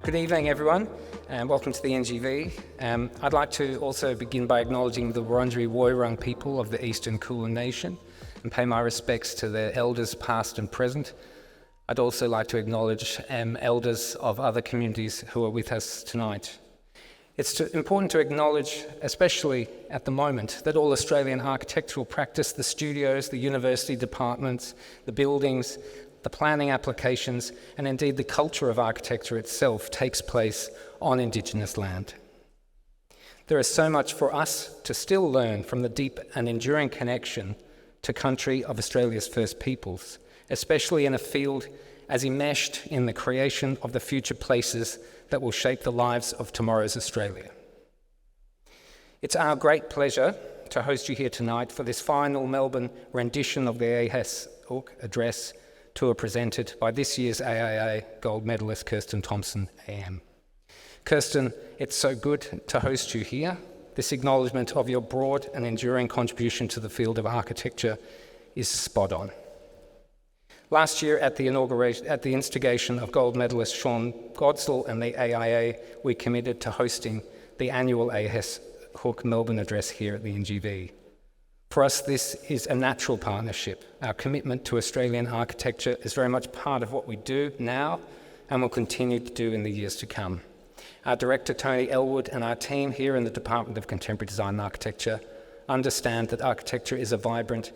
Good evening, everyone, and welcome to the NGV. I'd like to also begin by acknowledging the Wurundjeri Woiwurrung people of the Eastern Kulin Nation and pay my respects to their elders past and present. I'd also like to acknowledge elders of other communities who are with us tonight. It's important to acknowledge, especially at the moment, that all Australian architectural practice, the studios, the university departments, the buildings, the planning applications, and indeed the culture of architecture itself takes place on Indigenous land. There is so much for us to still learn from the deep and enduring connection to country of Australia's First Peoples, especially in a field as enmeshed in the creation of the future places that will shape the lives of tomorrow's Australia. It's our great pleasure to host you here tonight for this final Melbourne rendition of the AHS address tour presented by this year's AIA gold medalist Kerstin Thompson AM. Kerstin, it's so good to host you here. This acknowledgement of your broad and enduring contribution to the field of architecture is spot on. Last year at the instigation of gold medalist Sean Godsall and the AIA, we committed to hosting the annual AHS Hook Melbourne address here at the NGV. For us, this is a natural partnership. Our commitment to Australian architecture is very much part of what we do now and will continue to do in the years to come. Our director, Tony Elwood, and our team here in the Department of Contemporary Design and Architecture understand that architecture is a vibrant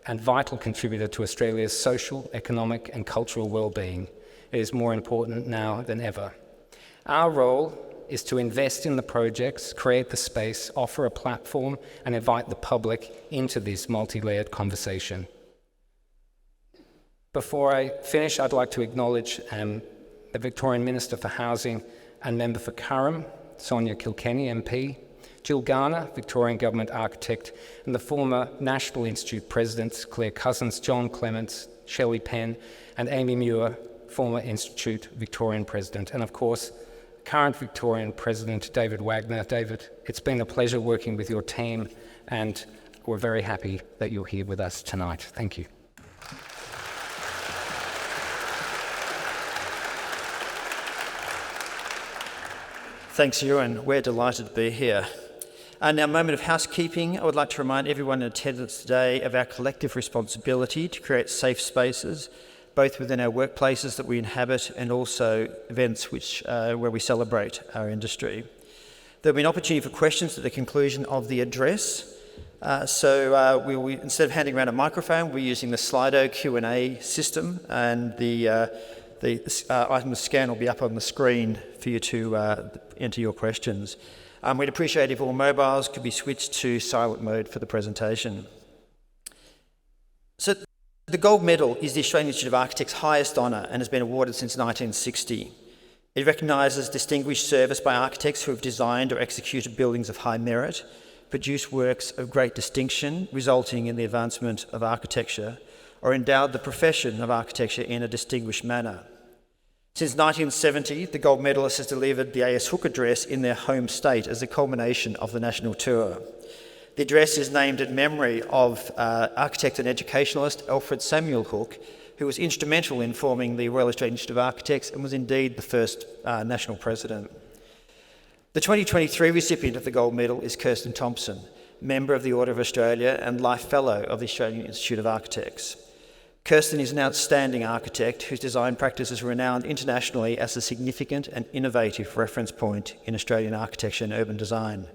and vital contributor to Australia's social, economic, and cultural well-being. It is more important now than ever. Our role is to invest in the projects, create the space, offer a platform, and invite the public into this multi-layered conversation. Before I finish, I'd like to acknowledge the Victorian Minister for Housing and Member for Curram, Sonia Kilkenny MP, Jill Garner, Victorian Government Architect, and the former National Institute Presidents, Claire Cousins, John Clements, Shelley Penn, and Amy Muir, former Institute Victorian President, and of course, current Victorian President David Wagner. David, it's been a pleasure working with your team, and we're very happy that you're here with us tonight. Thank you. Thanks, Ewan. We're delighted to be here. Now, a moment of housekeeping. I would like to remind everyone in attendance today of our collective responsibility to create safe spaces, both within our workplaces that we inhabit and also events where we celebrate our industry. There'll be an opportunity for questions at the conclusion of the address. Instead of handing around a microphone, we're using the Slido Q&A system, and the item of scan will be up on the screen for you to enter your questions. We'd appreciate if all mobiles could be switched to silent mode for the presentation. So, the Gold Medal is the Australian Institute of Architects' highest honour and has been awarded since 1960. It recognises distinguished service by architects who have designed or executed buildings of high merit, produced works of great distinction resulting in the advancement of architecture, or endowed the profession of architecture in a distinguished manner. Since 1970, the Gold Medalist has delivered the AS Hook Address in their home state as a culmination of the national tour. The address is named in memory of architect and educationalist Alfred Samuel Hooke, who was instrumental in forming the Royal Australian Institute of Architects and was indeed the first national president. The 2023 recipient of the Gold Medal is Kerstin Thompson, member of the Order of Australia and Life Fellow of the Australian Institute of Architects. Kerstin is an outstanding architect whose design practice is renowned internationally as a significant and innovative reference point in Australian architecture and urban design.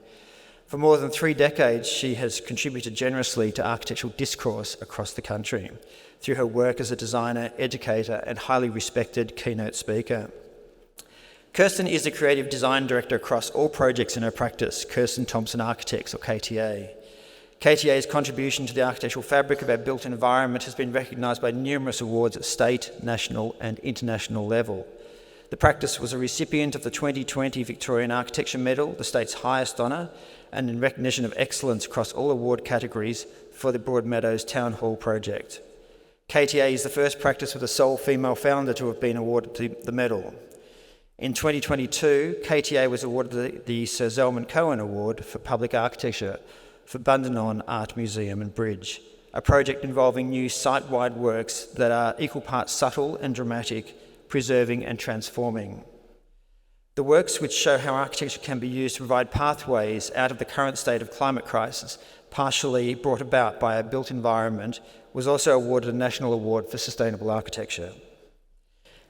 For more than 3 decades, she has contributed generously to architectural discourse across the country through her work as a designer, educator, and highly respected keynote speaker. Kerstin is the creative design director across all projects in her practice, Kerstin Thompson Architects, or KTA. KTA's contribution to the architectural fabric of our built environment has been recognised by numerous awards at state, national, and international level. The practice was a recipient of the 2020 Victorian Architecture Medal, the state's highest honour, and in recognition of excellence across all award categories for the Broadmeadows Town Hall project. KTA is the first practice with a sole female founder to have been awarded the medal. In 2022, KTA was awarded the Sir Zelman Cohen Award for Public Architecture for Bundanon Art Museum and Bridge, a project involving new site-wide works that are equal parts subtle and dramatic, preserving and transforming. The works which show how architecture can be used to provide pathways out of the current state of climate crisis, partially brought about by a built environment, was also awarded a National Award for Sustainable Architecture.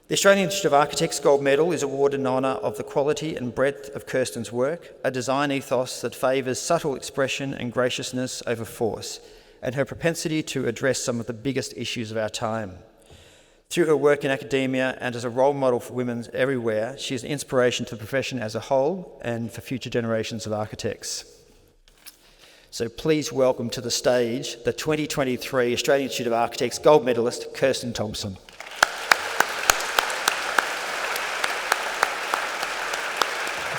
The Australian Institute of Architects Gold Medal is awarded in honour of the quality and breadth of Kerstin's work, a design ethos that favours subtle expression and graciousness over force, and her propensity to address some of the biggest issues of our time. Through her work in academia and as a role model for women everywhere, she is an inspiration to the profession as a whole and for future generations of architects. So please welcome to the stage the 2023 Australian Institute of Architects Gold Medalist, Kerstin Thompson.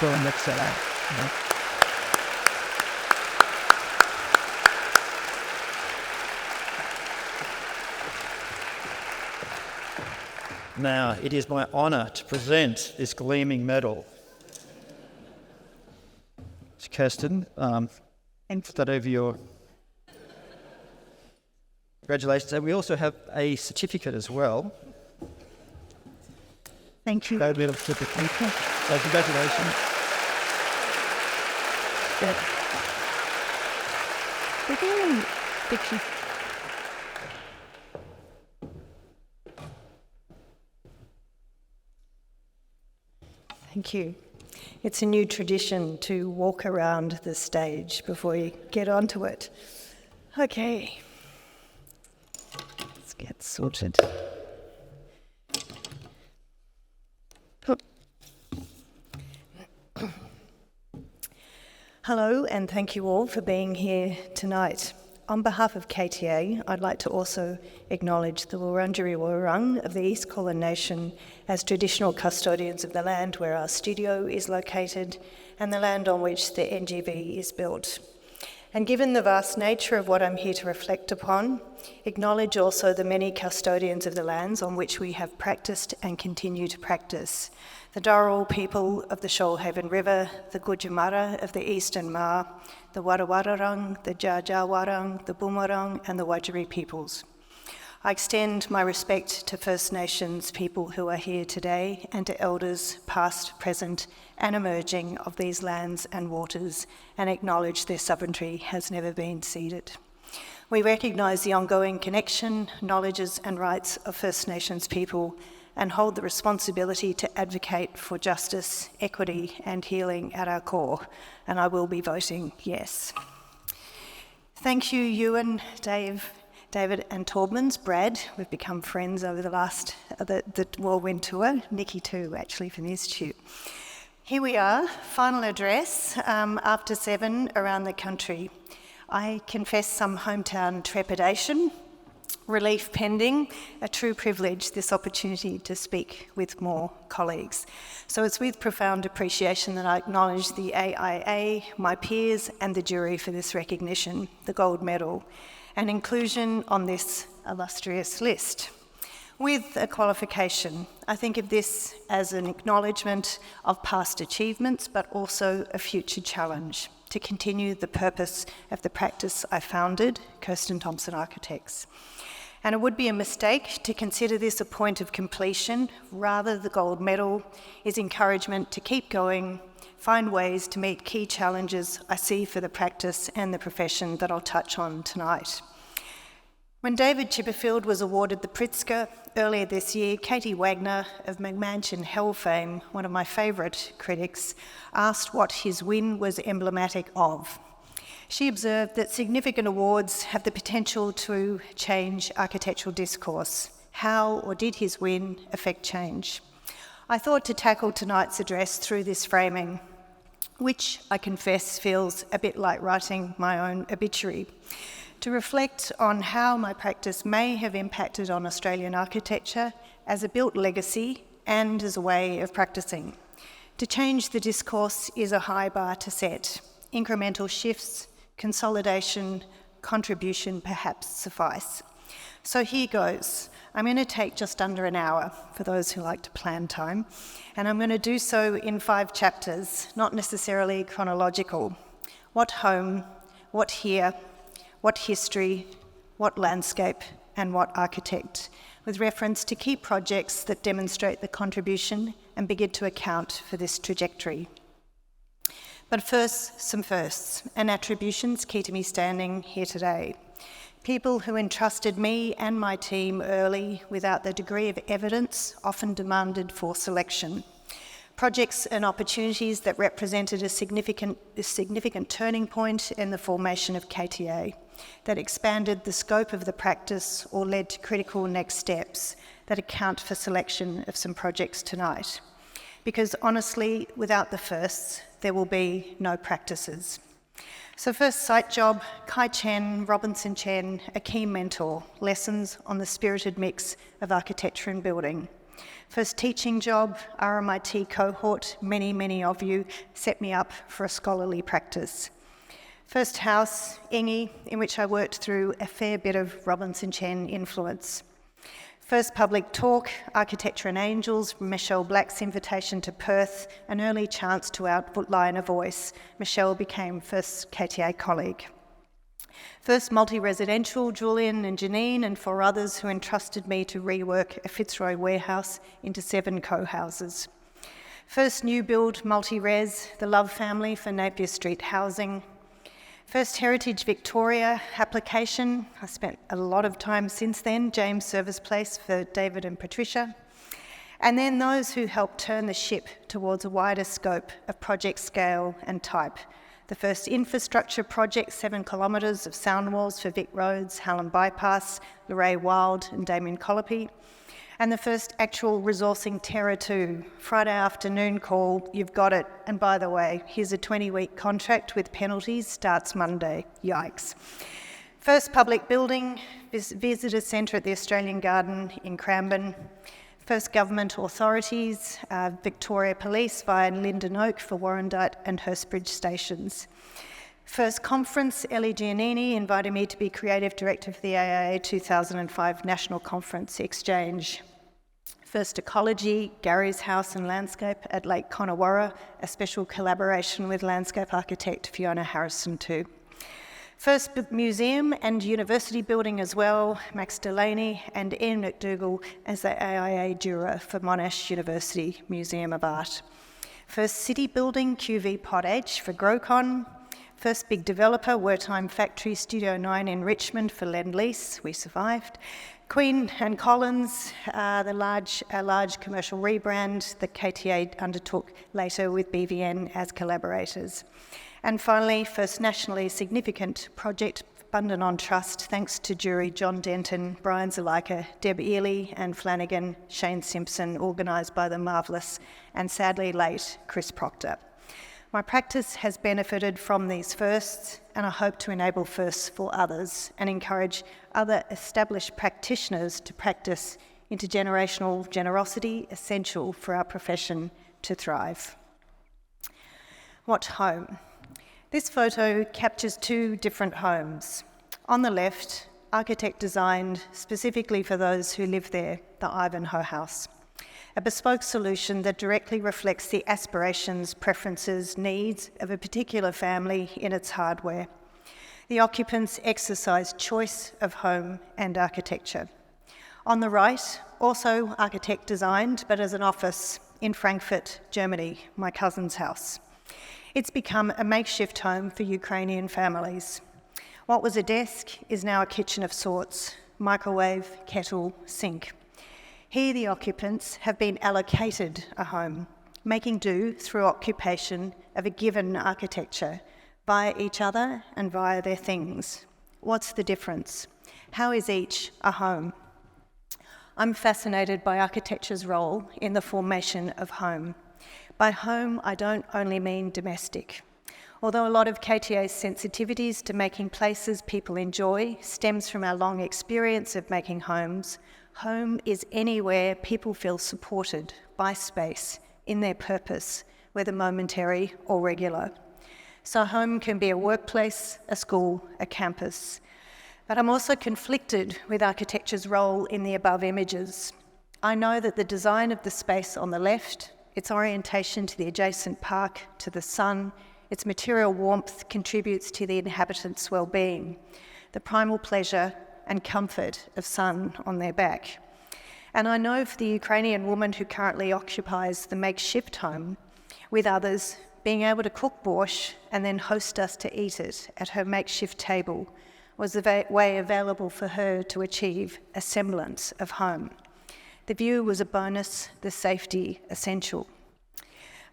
Go and mix that out. Now, it is my honour to present this gleaming medal to Kerstin. And put that over your... Congratulations. And we also have a certificate as well. Thank you. Gold medal certificate. So congratulations. We're doing pictures. Thank you. It's a new tradition to walk around the stage before you get onto it. Okay. Let's get sorted. Hello, and thank you all for being here tonight. On behalf of KTA, I'd like to also acknowledge the Wurundjeri Wurrung of the East Kulin Nation as traditional custodians of the land where our studio is located and the land on which the NGV is built. And given the vast nature of what I'm here to reflect upon, acknowledge also the many custodians of the lands on which we have practiced and continue to practice. The Dharawal people of the Shoalhaven River, the Gujamara of the Eastern Maar, the Warawararang, the Jajawarang, the Boomerang, and the Wajiri peoples. I extend my respect to First Nations people who are here today and to elders past, present, and emerging of these lands and waters, and acknowledge their sovereignty has never been ceded. We recognise the ongoing connection, knowledges, and rights of First Nations people and hold the responsibility to advocate for justice, equity, and healing at our core, and I will be voting yes. Thank you, Ewan, David and Taubmans, Brad. We've become friends over the last, the whirlwind tour. Nikki too, actually, from the Institute. Here we are, final address, after 7 around the country. I confess some hometown trepidation, relief pending, a true privilege, this opportunity to speak with more colleagues. So it's with profound appreciation that I acknowledge the AIA, my peers, and the jury for this recognition, the gold medal, and inclusion on this illustrious list. With a qualification, I think of this as an acknowledgement of past achievements, but also a future challenge to continue the purpose of the practice I founded, Kerstin Thompson Architects. And it would be a mistake to consider this a point of completion. Rather, the gold medal is encouragement to keep going, find ways to meet key challenges I see for the practice and the profession that I'll touch on tonight. When David Chipperfield was awarded the Pritzker earlier this year, Katie Wagner of McMansion Hell fame, one of my favourite critics, asked what his win was emblematic of. She observed that significant awards have the potential to change architectural discourse. How or did his win affect change? I thought to tackle tonight's address through this framing, which I confess feels a bit like writing my own obituary, to reflect on how my practice may have impacted on Australian architecture as a built legacy and as a way of practicing. To change the discourse is a high bar to set. Incremental shifts, consolidation, contribution perhaps suffice. So here goes. I'm going to take just under an hour for those who like to plan time, and I'm going to do so in 5 chapters, not necessarily chronological. What home, what here, what history, what landscape, and what architect. with reference to key projects that demonstrate the contribution and begin to account for this trajectory. But first, some firsts and attributions key to me standing here today. People who entrusted me and my team early without the degree of evidence often demanded for selection. Projects and opportunities that represented a significant turning point in the formation of KTA, that expanded the scope of the practice or led to critical next steps that account for selection of some projects tonight. Because honestly, without the firsts, there will be no practices. So first site job, Kai Chen, Robinson Chen, a key mentor, lessons on the spirited mix of architecture and building. First teaching job, RMIT cohort, many of you set me up for a scholarly practice. First house, Ingy, in which I worked through a fair bit of Robinson Chen influence. First public talk, Architecture and Angels, Michelle Black's invitation to Perth, an early chance to outline a voice. Michelle became first KTA colleague. First multi-residential, Julian and Janine and 4 others who entrusted me to rework a Fitzroy warehouse into 7 co-houses. First new build multi-res, the Love family for Napier Street housing. First Heritage Victoria application, I spent a lot of time since then, James Service Place for David and Patricia. And then those who helped turn the ship towards a wider scope of project scale and type. The first infrastructure project, 7 kilometres of sound walls for Vic Roads, Hallam Bypass, Lorraine Wild and Damien Colopy. And the first actual resourcing Terra 2, Friday afternoon call, you've got it. And by the way, here's a 20-week contract with penalties, starts Monday. Yikes. First public building, visitor centre at the Australian Garden in Cranbourne. First government authorities, Victoria Police via Linden Oak for Warrandyte and Hurstbridge stations. First conference, Ellie Giannini invited me to be creative director for the AIA 2005 National Conference Exchange. First ecology, Gary's House and Landscape at Lake Connewarra, a special collaboration with landscape architect Fiona Harrison too. First museum and university building as well, Max Delaney and Ian McDougall as the AIA juror for Monash University Museum of Art. First city building, QV Pod H for GrowCon. First big developer, Wertheim Factory Studio 9 in Richmond for Lend-Lease, we survived. Queen and Collins, a large commercial rebrand that KTA undertook later with BVN as collaborators. And finally, first nationally significant project, Bundanon Trust, thanks to jury John Denton, Brian Zalaika, Deb Ely and Flanagan, Shane Simpson, organised by the marvellous and sadly late Chris Proctor. My practice has benefited from these firsts, and I hope to enable firsts for others and encourage other established practitioners to practice intergenerational generosity essential for our profession to thrive. What home? This photo captures 2 different homes. On the left, architect designed specifically for those who live there, the Ivanhoe House. A bespoke solution that directly reflects the aspirations, preferences, needs of a particular family in its hardware. The occupants exercise choice of home and architecture. On the right, also architect designed, but as an office in Frankfurt, Germany, my cousin's house. It's become a makeshift home for Ukrainian families. What was a desk is now a kitchen of sorts, microwave, kettle, sink. Here the occupants have been allocated a home, making do through occupation of a given architecture, via each other and via their things. What's the difference? How is each a home? I'm fascinated by architecture's role in the formation of home. By home, I don't only mean domestic. Although a lot of KTA's sensitivities to making places people enjoy stems from our long experience of making homes, home is anywhere people feel supported by space in their purpose, whether momentary or regular. So home can be a workplace, a school, a campus. But I'm also conflicted with architecture's role in the above images. I know that the design of the space on the left, its orientation to the adjacent park, to the sun, its material warmth contributes to the inhabitants' well-being, the primal pleasure and comfort of sun on their back. And I know for the Ukrainian woman who currently occupies the makeshift home with others, being able to cook borscht and then host us to eat it at her makeshift table was the way available for her to achieve a semblance of home. The view was a bonus, the safety essential.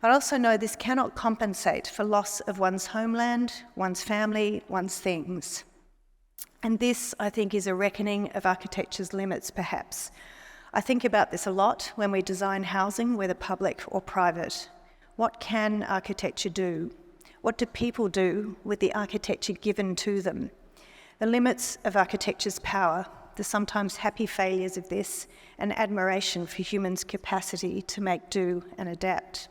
I also know this cannot compensate for loss of one's homeland, one's family, one's things. And this, I think, is a reckoning of architecture's limits, perhaps. I think about this a lot when we design housing, whether public or private. What can architecture do? What do people do with the architecture given to them? The limits of architecture's power, the sometimes happy failures of this, and admiration for humans' capacity to make do and adapt.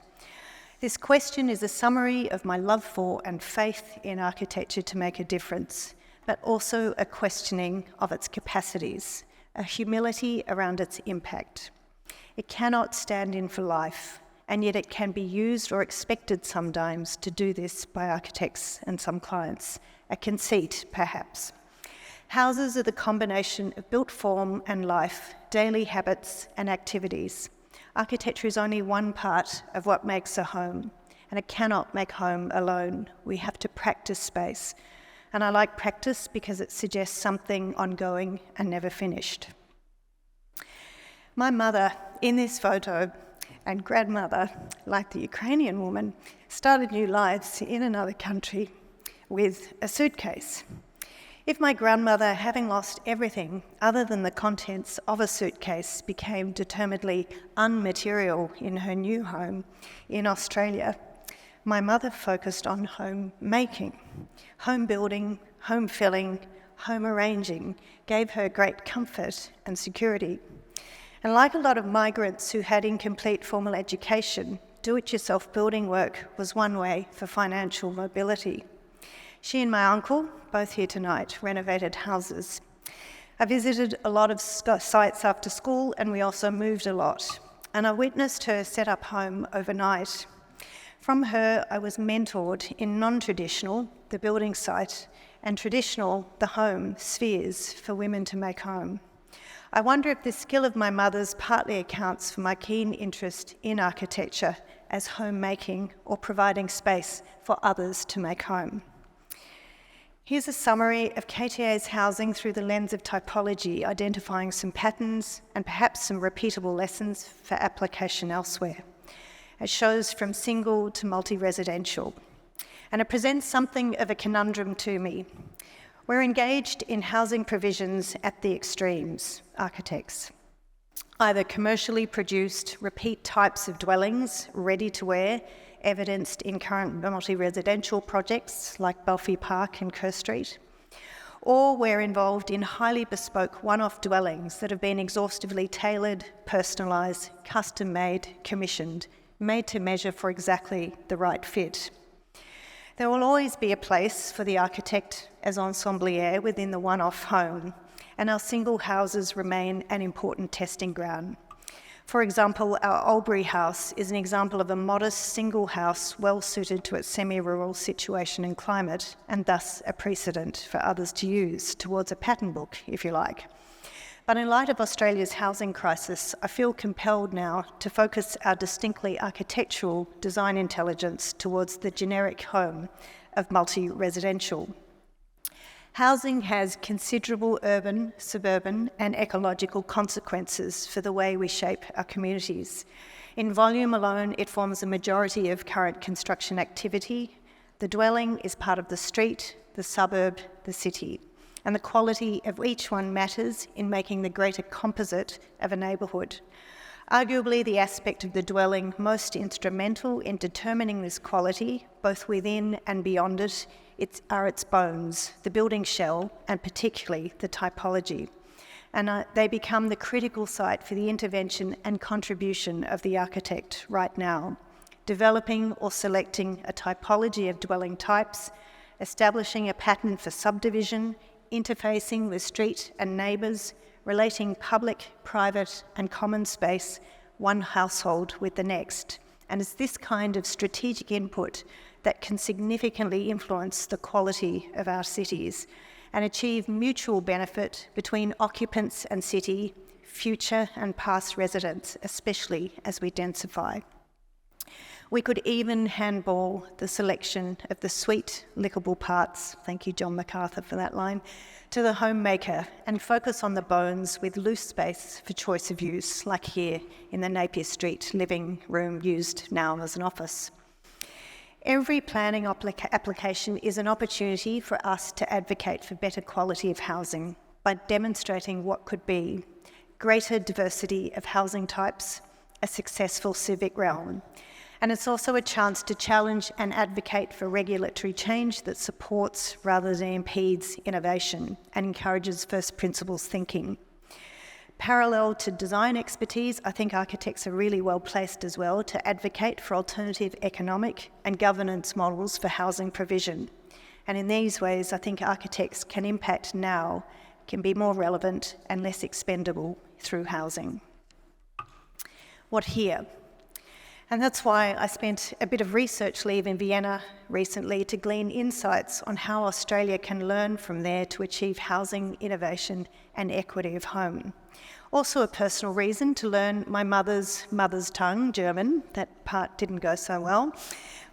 This question is a summary of my love for and faith in architecture to make a difference, but also a questioning of its capacities, a humility around its impact. It cannot stand in for life, and yet it can be used or expected sometimes to do this by architects and some clients, a conceit perhaps. Houses are the combination of built form and life, daily habits and activities. Architecture is only one part of what makes a home, and it cannot make home alone. We have to practice space. And I like practice because it suggests something ongoing and never finished. My mother, in this photo, and grandmother, like the Ukrainian woman, started new lives in another country with a suitcase. If my grandmother, having lost everything other than the contents of a suitcase, became determinedly unmaterial in her new home in Australia, my mother focused on home making. Home building, home filling, home arranging gave her great comfort and security. And like a lot of migrants who had incomplete formal education, do-it-yourself building work was one way for financial mobility. She and my uncle, both here tonight, renovated houses. I visited a lot of sites after school, and we also moved a lot. And I witnessed her set up home overnight. From her, I was mentored in non-traditional, the building site, and traditional, the home, spheres for women to make home. I wonder if this skill of my mother's partly accounts for my keen interest in architecture as homemaking or providing space for others to make home. Here's a summary of KTA's housing through the lens of typology, identifying some patterns and perhaps some repeatable lessons for application elsewhere. It shows from single to multi-residential, and it presents something of a conundrum to me. We're engaged in housing provisions at the extremes, architects. Either commercially produced, repeat types of dwellings, ready to wear, evidenced in current multi-residential projects like Belfie Park and Kerr Street, or we're involved in highly bespoke one-off dwellings that have been exhaustively tailored, personalised, custom-made, commissioned, made to measure for exactly the right fit. There will always be a place for the architect as ensemblier within the one-off home, and our single houses remain an important testing ground. For example, our Albury house is an example of a modest single house well suited to its semi-rural situation and climate, and thus a precedent for others to use towards a pattern book, if you like. But in light of Australia's housing crisis, I feel compelled now to focus our distinctly architectural design intelligence towards the generic home of multi-residential. Housing has considerable urban, suburban and ecological consequences for the way we shape our communities. In volume alone, it forms a majority of current construction activity. The dwelling is part of the street, the suburb, the city, and the quality of each one matters in making the greater composite of a neighbourhood. Arguably, the aspect of the dwelling most instrumental in determining this quality, both within and beyond it, are its bones, the building shell, and particularly the typology. And they become the critical site for the intervention and contribution of the architect right now, developing or selecting a typology of dwelling types, establishing a pattern for subdivision, interfacing with street and neighbours, relating public, private and common space, one household with the next. And it's this kind of strategic input that can significantly influence the quality of our cities and achieve mutual benefit between occupants and city, future and past residents, especially as we densify. We could even handball the selection of the sweet, lickable parts, thank you John MacArthur for that line, to the homemaker and focus on the bones with loose space for choice of use, like here in the Napier Street living room used now as an office. Every planning application is an opportunity for us to advocate for better quality of housing by demonstrating what could be greater diversity of housing types, a successful civic realm. And it's also a chance to challenge and advocate for regulatory change that supports rather than impedes innovation and encourages first principles thinking. Parallel to design expertise, I think architects are really well placed as well to advocate for alternative economic and governance models for housing provision. And in these ways, I think architects can impact now, can be more relevant and less expendable through housing. What here? And that's why I spent a bit of research leave in Vienna recently to glean insights on how Australia can learn from there to achieve housing innovation and equity of home. Also a personal reason to learn my mother's tongue, German. That part didn't go so well.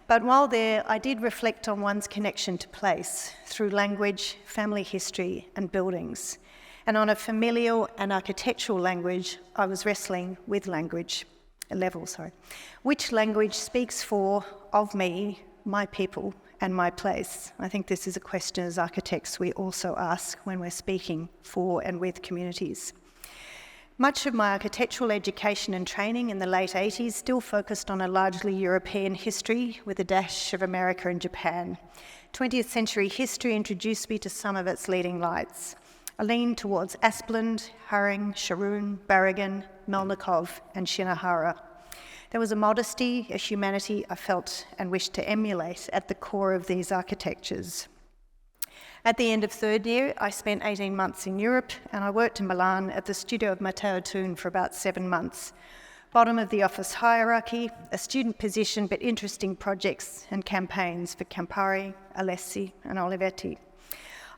But while there, I did reflect on one's connection to place through language, family history, and buildings. And on a familial and architectural language, I was wrestling with which language speaks for, of me, my people, and my place? I think this is a question as architects we also ask when we're speaking for and with communities. Much of my architectural education and training in the late 80s still focused on a largely European history with a dash of America and Japan. 20th century history introduced me to some of its leading lights. I leaned towards Asplund, Haring, Sharoon, Barragan, Melnikov, and Shinohara. There was a modesty, a humanity I felt and wished to emulate at the core of these architectures. At the end of third year, I spent 18 months in Europe and I worked in Milan at the studio of Matteo Thun for about 7 months. Bottom of the office hierarchy, a student position but interesting projects and campaigns for Campari, Alessi and Olivetti.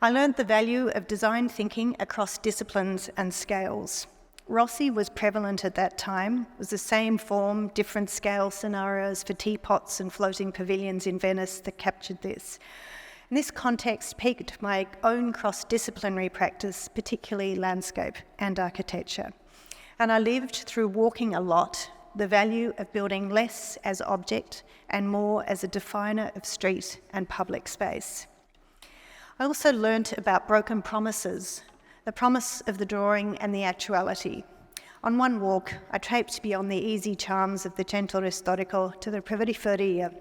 I learned the value of design thinking across disciplines and scales. Rossi was prevalent at that time. It was the same form, different scale scenarios for teapots and floating pavilions in Venice that captured this. And this context piqued my own cross-disciplinary practice, particularly landscape and architecture. And I lived through walking a lot, the value of building less as object and more as a definer of street and public space. I also learnt about broken promises, the promise of the drawing and the actuality. On one walk, I traipsed beyond the easy charms of the Centro Storico to the Periferia,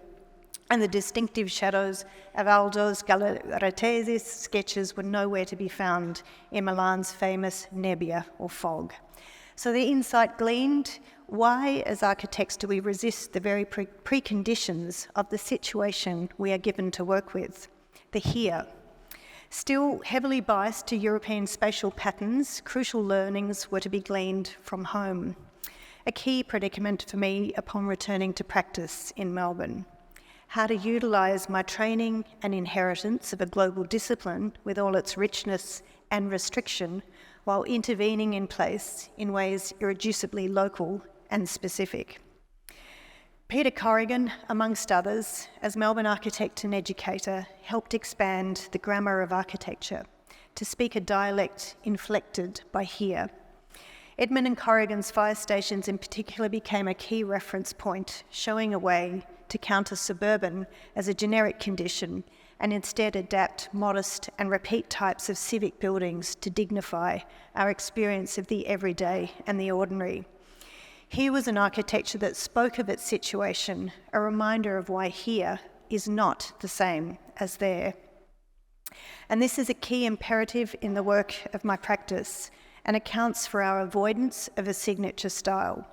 and the distinctive shadows of Aldo's Gallerete's sketches were nowhere to be found in Milan's famous nebbia or fog. So the insight gleaned, why as architects do we resist the very preconditions of the situation we are given to work with, the here? Still heavily biased to European spatial patterns, crucial learnings were to be gleaned from home. A key predicament for me upon returning to practice in Melbourne. How to utilise my training and inheritance of a global discipline with all its richness and restriction while intervening in place in ways irreducibly local and specific. Peter Corrigan, amongst others, as Melbourne architect and educator, helped expand the grammar of architecture to speak a dialect inflected by here. Edmund and Corrigan's fire stations in particular became a key reference point, showing a way to counter suburban as a generic condition and instead adapt modest and repeat types of civic buildings to dignify our experience of the everyday and the ordinary. Here was an architecture that spoke of its situation, a reminder of why here is not the same as there. And this is a key imperative in the work of my practice and accounts for our avoidance of a signature style,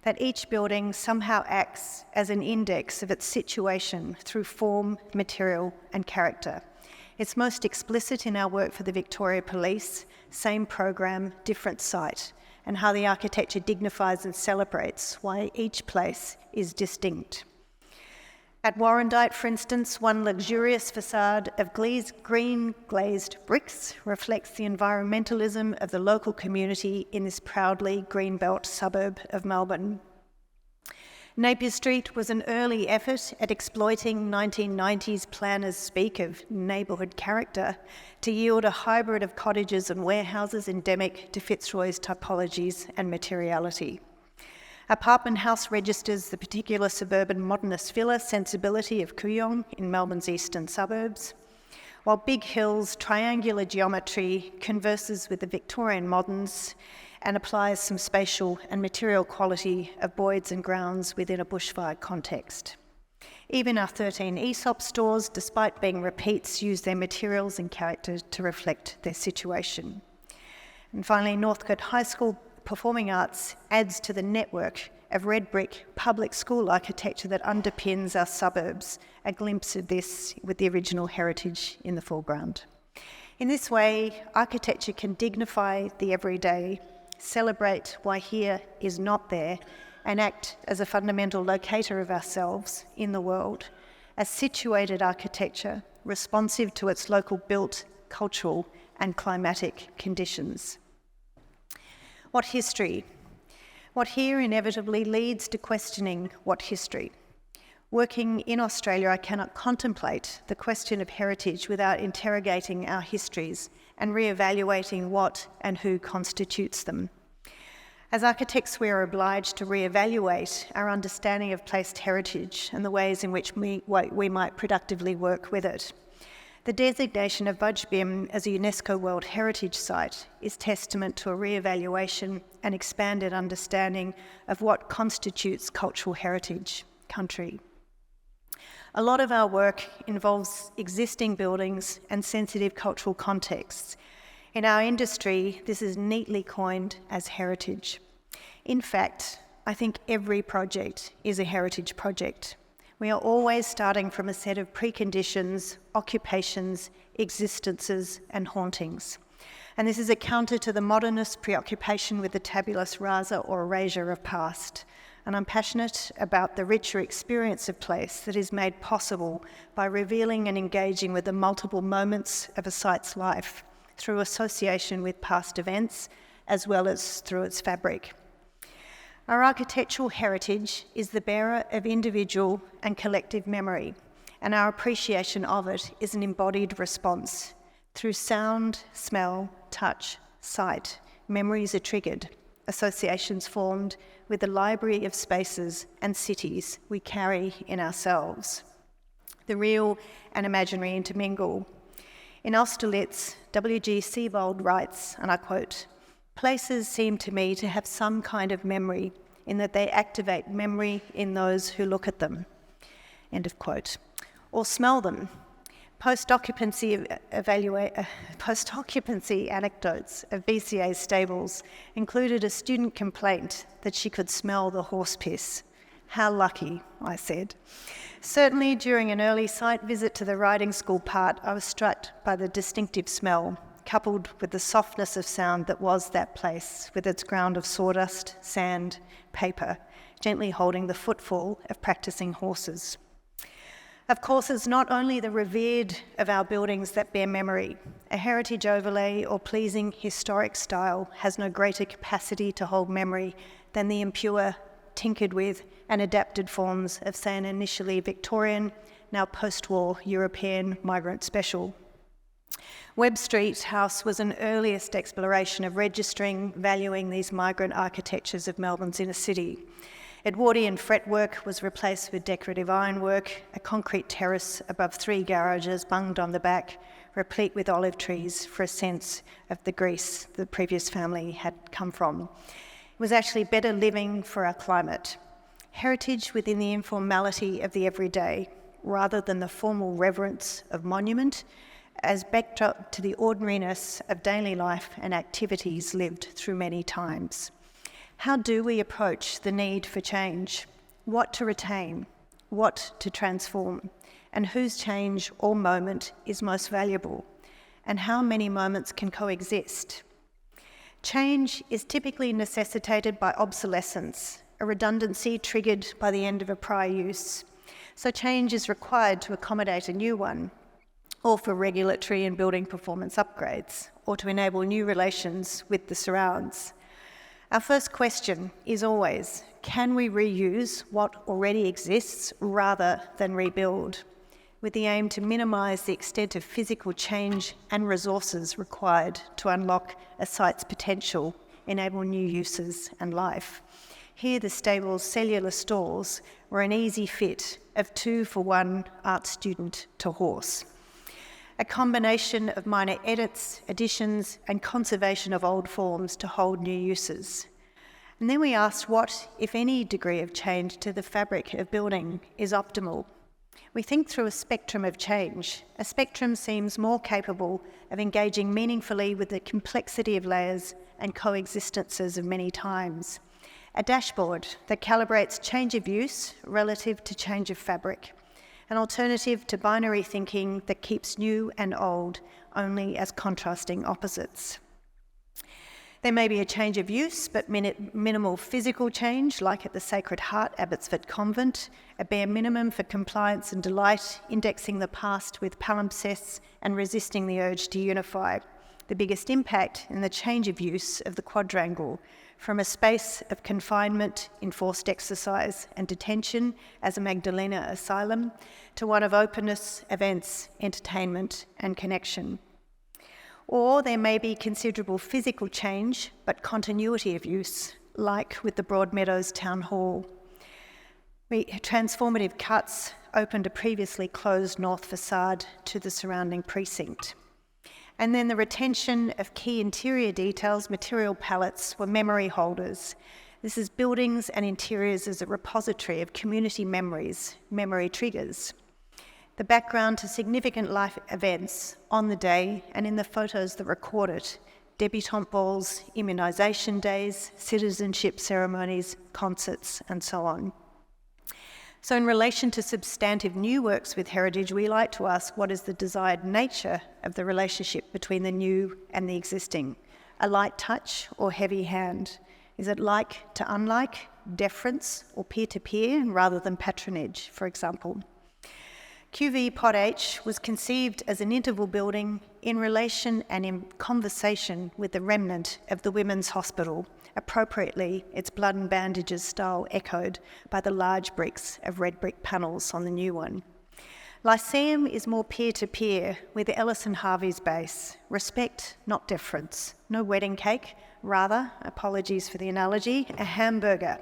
that each building somehow acts as an index of its situation through form, material, and character. It's most explicit in our work for the Victoria Police, same program, different site, and how the architecture dignifies and celebrates why each place is distinct. At Warrandyte, for instance, one luxurious facade of green glazed bricks reflects the environmentalism of the local community in this proudly greenbelt suburb of Melbourne. Napier Street was an early effort at exploiting 1990s planners' speak of neighbourhood character to yield a hybrid of cottages and warehouses endemic to Fitzroy's typologies and materiality. Apartment House registers the particular suburban modernist villa sensibility of Kooyong in Melbourne's eastern suburbs, while Big Hill's triangular geometry converses with the Victorian moderns and applies some spatial and material quality of Boyd's and Grounds within a bushfire context. Even our 13 ESOP stores, despite being repeats, use their materials and character to reflect their situation. And finally, Northcote High School Performing Arts adds to the network of red brick public school architecture that underpins our suburbs, a glimpse of this with the original heritage in the foreground. In this way, architecture can dignify the everyday, celebrate why here is not there, and act as a fundamental locator of ourselves in the world, as situated architecture responsive to its local built, cultural and climatic conditions. What history? What here inevitably leads to questioning what history. Working in Australia, I cannot contemplate the question of heritage without interrogating our histories and re-evaluating what and who constitutes them. As architects, we are obliged to re-evaluate our understanding of placed heritage and the ways in which we might productively work with it. The designation of Budgebim as a UNESCO World Heritage Site is testament to a re-evaluation and expanded understanding of what constitutes cultural heritage country. A lot of our work involves existing buildings and sensitive cultural contexts. In our industry, this is neatly coined as heritage. In fact, I think every project is a heritage project. We are always starting from a set of preconditions, occupations, existences, and hauntings. And this is a counter to the modernist preoccupation with the tabulus rasa or erasure of past. And I'm passionate about the richer experience of place that is made possible by revealing and engaging with the multiple moments of a site's life through association with past events, as well as through its fabric. Our architectural heritage is the bearer of individual and collective memory, and our appreciation of it is an embodied response. Through sound, smell, touch, sight, memories are triggered, associations formed with the library of spaces and cities we carry in ourselves. The real and imaginary intermingle. In Austerlitz, W.G. Sebald writes, and I quote, "Places seem to me to have some kind of memory in that they activate memory in those who look at them." End of quote. Or smell them. Post-occupancy anecdotes of BCA's stables included a student complaint that she could smell the horse piss. How lucky, I said. Certainly during an early site visit to the riding school part, I was struck by the distinctive smell, coupled with the softness of sound that was that place, with its ground of sawdust, sand, paper, gently holding the footfall of practising horses. Of course, it's not only the revered of our buildings that bear memory. A heritage overlay or pleasing historic style has no greater capacity to hold memory than the impure, tinkered with and adapted forms of, say, an initially Victorian, now post-war European migrant special. Webb Street House was an earliest exploration of registering, valuing these migrant architectures of Melbourne's inner city. Edwardian fretwork was replaced with decorative ironwork, a concrete terrace above 3 garages bunged on the back, replete with olive trees for a sense of the Greece the previous family had come from. It was actually better living for our climate. Heritage within the informality of the everyday, rather than the formal reverence of monument, as backdrop to the ordinariness of daily life and activities lived through many times. How do we approach the need for change? What to retain? What to transform? And whose change or moment is most valuable? And how many moments can coexist? Change is typically necessitated by obsolescence, a redundancy triggered by the end of a prior use. So change is required to accommodate a new one, or for regulatory and building performance upgrades, or to enable new relations with the surrounds. Our first question is always, can we reuse what already exists rather than rebuild, with the aim to minimise the extent of physical change and resources required to unlock a site's potential, enable new uses and life. Here, the stable's cellular stalls were an easy fit of 2-for-1 art student to horse. A combination of minor edits, additions, and conservation of old forms to hold new uses. And then we asked what, if any, degree of change to the fabric of building is optimal. We think through a spectrum of change. A spectrum seems more capable of engaging meaningfully with the complexity of layers and coexistences of many times. A dashboard that calibrates change of use relative to change of fabric. An alternative to binary thinking that keeps new and old only as contrasting opposites. There may be a change of use, but minimal physical change, like at the Sacred Heart Abbotsford Convent, a bare minimum for compliance and delight, indexing the past with palimpsests and resisting the urge to unify. The biggest impact in the change of use of the quadrangle, from a space of confinement, enforced exercise and detention as a Magdalena asylum, to one of openness, events, entertainment and connection. Or there may be considerable physical change, but continuity of use, like with the Broadmeadows Town Hall. Transformative cuts opened a previously closed north facade to the surrounding precinct. And then the retention of key interior details, material palettes, were memory holders. This is buildings and interiors as a repository of community memories, memory triggers. The background to significant life events on the day and in the photos that record it, debutante balls, immunisation days, citizenship ceremonies, concerts, and so on. So in relation to substantive new works with heritage, we like to ask what is the desired nature of the relationship between the new and the existing? A light touch or heavy hand? Is it like to unlike, deference or peer-to-peer rather than patronage, for example? QV Pod H was conceived as an interval building in relation and in conversation with the remnant of the Women's Hospital, appropriately its blood and bandages style echoed by the large bricks of red brick panels on the new one. Lyceum is more peer-to-peer with Ellis and Harvey's base. Respect, not deference. No wedding cake, rather, apologies for the analogy, a hamburger.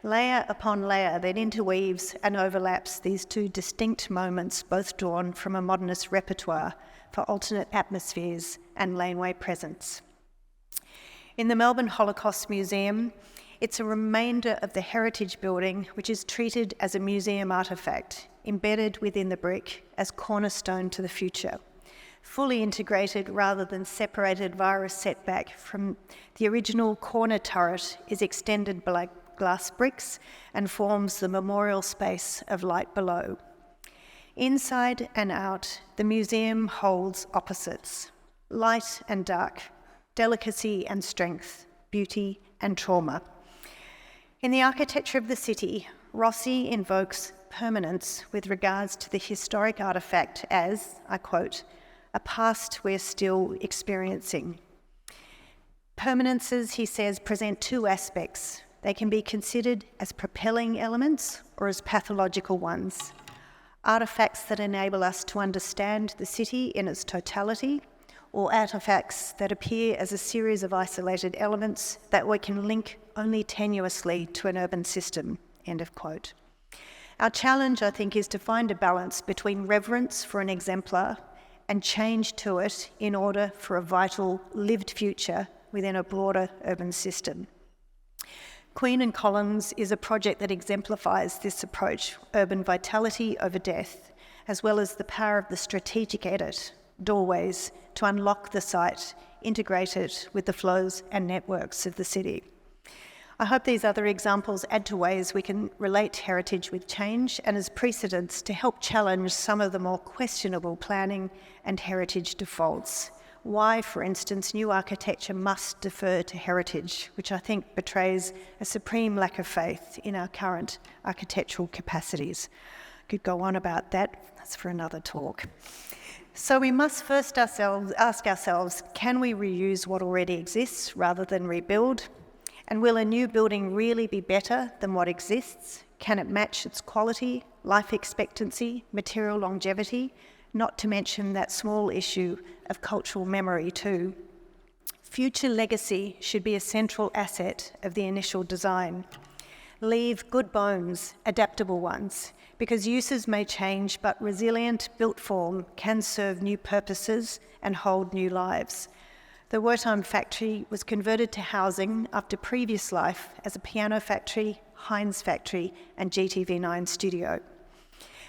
Layer upon layer that interweaves and overlaps these two distinct moments, both drawn from a modernist repertoire for alternate atmospheres and laneway presence. In the Melbourne Holocaust Museum, it's a remainder of the heritage building which is treated as a museum artefact, embedded within the brick as cornerstone to the future. Fully integrated rather than separated via a setback from the original corner turret is extended by glass bricks and forms the memorial space of light below. Inside and out, the museum holds opposites, light and dark, delicacy and strength, beauty and trauma. In the architecture of the city, Rossi invokes permanence with regards to the historic artefact as, I quote, a past we're still experiencing. Permanences, he says, present two aspects. They can be considered as propelling elements or as pathological ones. Artefacts that enable us to understand the city in its totality, or artefacts that appear as a series of isolated elements that we can link only tenuously to an urban system, end of quote. Our challenge, I think, is to find a balance between reverence for an exemplar and change to it in order for a vital, lived future within a broader urban system. Queen and Collins is a project that exemplifies this approach, urban vitality over death, as well as the power of the strategic edit, doorways, to unlock the site, integrate it with the flows and networks of the city. I hope these other examples add to ways we can relate heritage with change and as precedents to help challenge some of the more questionable planning and heritage defaults. Why, for instance, new architecture must defer to heritage, which I think betrays a supreme lack of faith in our current architectural capacities. could go on about that. That's for another talk. So we must first ask ourselves, can we reuse what already exists rather than rebuild? And will a new building really be better than what exists? Can it match its quality, life expectancy, material longevity, not to mention that small issue of cultural memory too? Future legacy should be a central asset of the initial design. Leave good bones, adaptable ones, because uses may change, but resilient built form can serve new purposes and hold new lives. The Wertheim factory was converted to housing after previous life as a piano factory, Heinz factory, and GTV9 studio.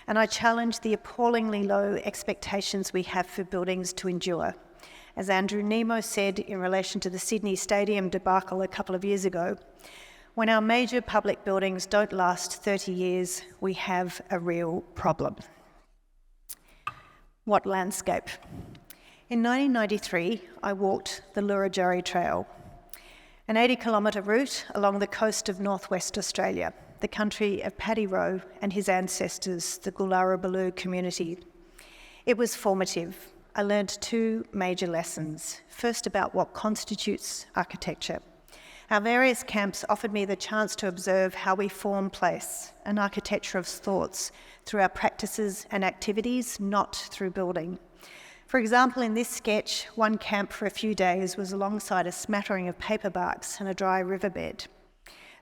And I challenge the appallingly low expectations we have for buildings to endure. As Andrew Nemo said in relation to the Sydney Stadium debacle a couple of years ago, when our major public buildings don't last 30 years, we have a real problem. What landscape? In 1993, I walked the Lurajari Trail, an 80-kilometre route along the coast of northwest Australia, the country of Paddy Rowe and his ancestors, the Gularabaloo community. It was formative. I learned two major lessons. First, about what constitutes architecture. Our various camps offered me the chance to observe how we form place, an architecture of thoughts, through our practices and activities, not through building. For example, in this sketch, one camp for a few days was alongside a smattering of paperbarks and a dry riverbed.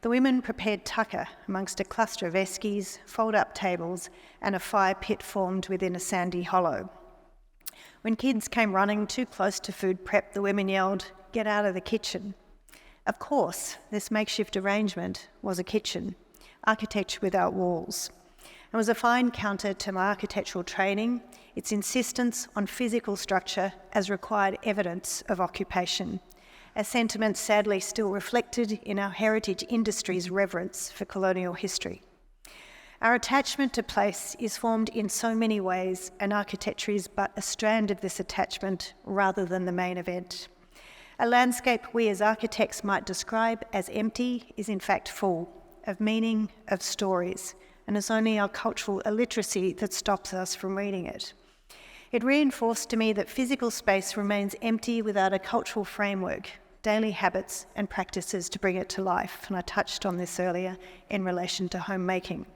The women prepared tucker amongst a cluster of eskies, fold-up tables, and a fire pit formed within a sandy hollow. When kids came running too close to food prep, the women yelled, "Get out of the kitchen." Of course, this makeshift arrangement was a kitchen, architecture without walls. It was a fine counter to my architectural training, its insistence on physical structure as required evidence of occupation, a sentiment sadly still reflected in our heritage industry's reverence for colonial history. Our attachment to place is formed in so many ways, and architecture is but a strand of this attachment rather than the main event. A landscape we as architects might describe as empty is in fact full of meaning, of stories, and it's only our cultural illiteracy that stops us from reading it. It reinforced to me that physical space remains empty without a cultural framework, daily habits and practices to bring it to life, and I touched on this earlier in relation to homemaking.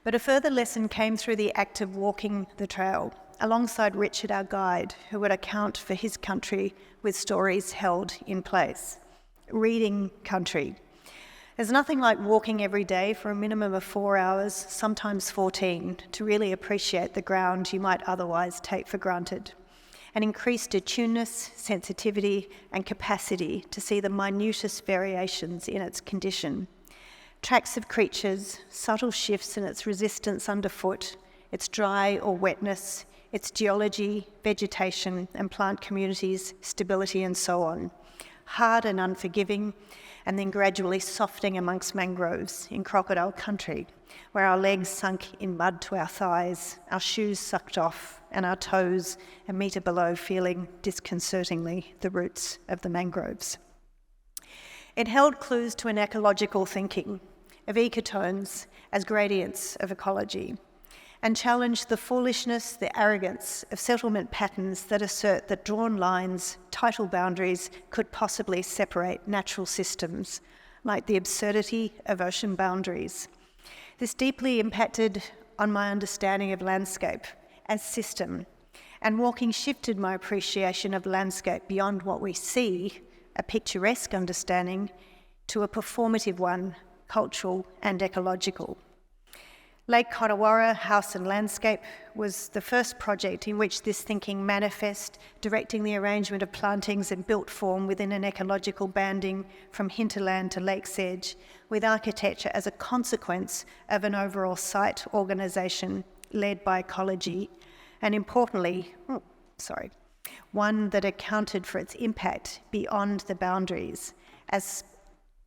But a further lesson came through the act of walking the trail, alongside Richard, our guide, who would account for his country with stories held in place. Reading country. There's nothing like walking every day for a minimum of 4 hours, sometimes 14, to really appreciate the ground you might otherwise take for granted. An increased attuneness, sensitivity, and capacity to see the minutest variations in its condition. Tracks of creatures, subtle shifts in its resistance underfoot, its dry or wetness, its geology, vegetation and plant communities, stability and so on. Hard and unforgiving, and then gradually softening amongst mangroves in crocodile country, where our legs sunk in mud to our thighs, our shoes sucked off, and our toes a metre below feeling disconcertingly the roots of the mangroves. It held clues to an ecological thinking, of ecotones as gradients of ecology, and challenged the foolishness, the arrogance of settlement patterns that assert that drawn lines, title boundaries, could possibly separate natural systems, like the absurdity of ocean boundaries. This deeply impacted on my understanding of landscape as system, and walking shifted my appreciation of landscape beyond what we see, a picturesque understanding, to a performative one, cultural and ecological. Lake Kotowara House and Landscape was the first project in which this thinking manifest, directing the arrangement of plantings and built form within an ecological banding from hinterland to lake's edge, with architecture as a consequence of an overall site organisation led by ecology, and importantly, one that accounted for its impact beyond the boundaries as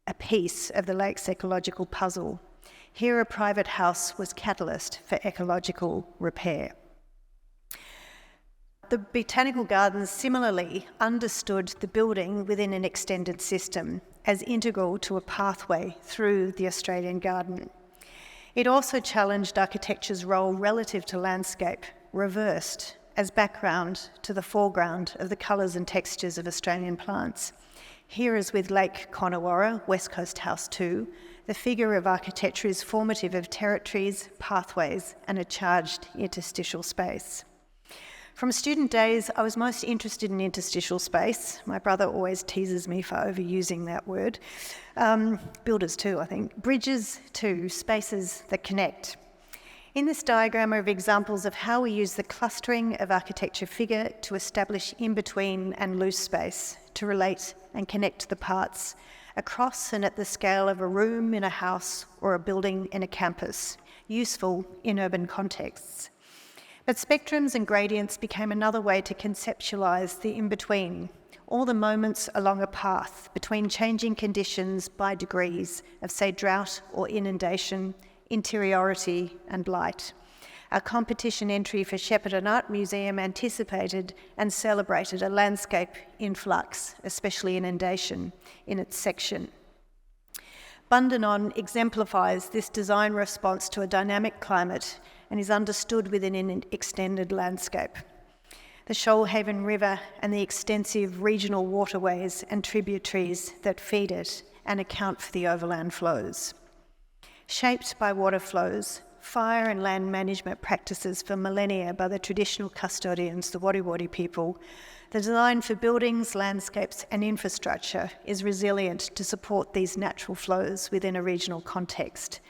a piece of the lake's ecological puzzle. Here a private house was catalyst for ecological repair. The Botanical Gardens similarly understood the building within an extended system as integral to a pathway through the Australian garden. It also challenged architecture's role relative to landscape, reversed as background to the foreground of the colours and textures of Australian plants. Here, as with Lake Connewarra, West Coast House 2, the figure of architecture is formative of territories, pathways, and a charged interstitial space. From student days, I was most interested in interstitial space. My brother always teases me for overusing that word. Builders too, I think. Bridges too, spaces that connect. In this diagram are examples of how we use the clustering of architecture figure to establish in-between and loose space, to relate and connect the parts across and at the scale of a room in a house or a building in a campus, useful in urban contexts. But spectrums and gradients became another way to conceptualise the in-between, all the moments along a path between changing conditions by degrees of, say, drought or inundation, interiority and light. Our competition entry for Shepparton Art Museum anticipated and celebrated a landscape in flux, especially inundation, in its section. Bundanon exemplifies this design response to a dynamic climate and is understood within an extended landscape. The Shoalhaven River and the extensive regional waterways and tributaries that feed it and account for the overland flows. Shaped by water flows, fire and land management practices for millennia by the traditional custodians, the Wadi people, the design for buildings, landscapes and infrastructure is resilient to support these natural flows within a regional context.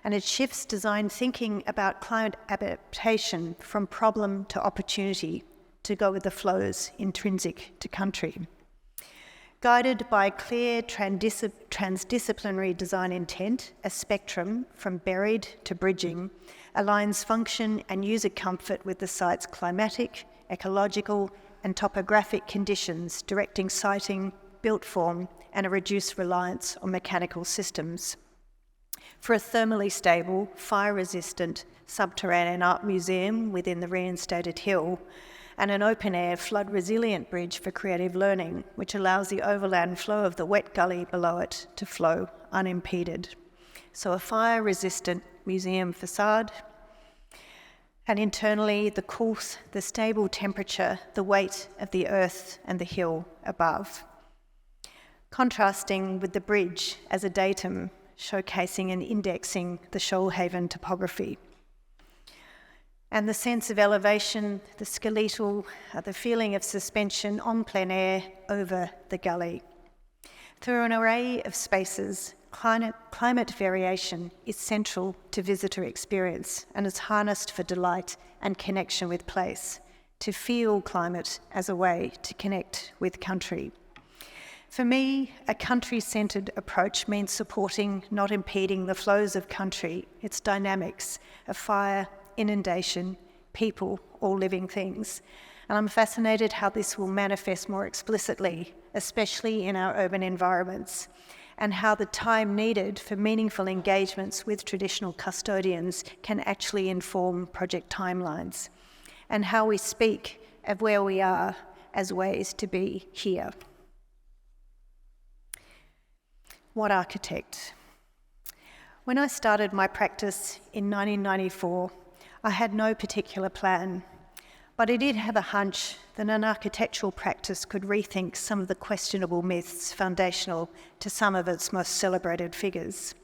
And it shifts design thinking about climate adaptation from problem to opportunity to go with the flows intrinsic to country. Guided by clear transdisciplinary design intent, a spectrum from buried to bridging aligns function and user comfort with the site's climatic, ecological and topographic conditions, directing siting, built form and a reduced reliance on mechanical systems. For a thermally stable, fire-resistant subterranean art museum within the reinstated hill, and an open-air, flood-resilient bridge for creative learning, which allows the overland flow of the wet gully below it to flow unimpeded. So a fire-resistant museum facade, and internally the coolth, the stable temperature, the weight of the earth and the hill above. Contrasting with the bridge as a datum, showcasing and indexing the Shoalhaven topography. And the sense of elevation, the skeletal, the feeling of suspension on plein air over the gully. Through an array of spaces, climate variation is central to visitor experience and is harnessed for delight and connection with place, to feel climate as a way to connect with country. For me, a country-centred approach means supporting, not impeding, the flows of country, its dynamics of fire, inundation, people, all living things. And I'm fascinated how this will manifest more explicitly, especially in our urban environments, and how the time needed for meaningful engagements with traditional custodians can actually inform project timelines, and how we speak of where we are as ways to be here. What architect? When I started my practice in 1994, I had no particular plan, but I did have a hunch that an architectural practice could rethink some of the questionable myths foundational to some of its most celebrated figures.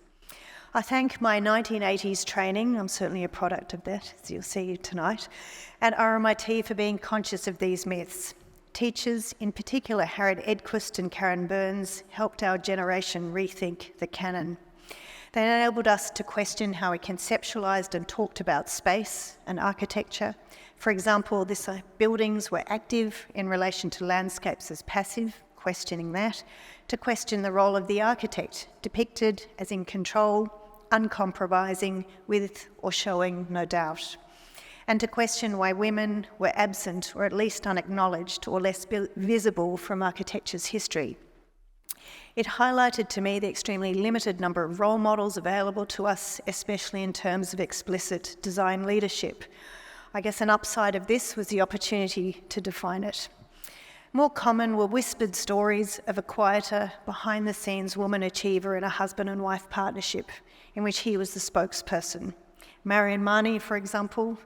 I thank my 1980s training, I'm certainly a product of that, as you'll see tonight, at RMIT for being conscious of these myths. Teachers, in particular Harriet Edquist and Karen Burns, helped our generation rethink the canon. They enabled us to question how we conceptualised and talked about space and architecture. For example, buildings were active in relation to landscapes as passive, questioning that, to question the role of the architect, depicted as in control, uncompromising, with or showing no doubt, and to question why women were absent or at least unacknowledged or less visible from architecture's history. It highlighted to me the extremely limited number of role models available to us, especially in terms of explicit design leadership. I guess an upside of this was the opportunity to define it. More common were whispered stories of a quieter, behind-the-scenes woman achiever in a husband and wife partnership in which he was the spokesperson. Marion Marnie, for example,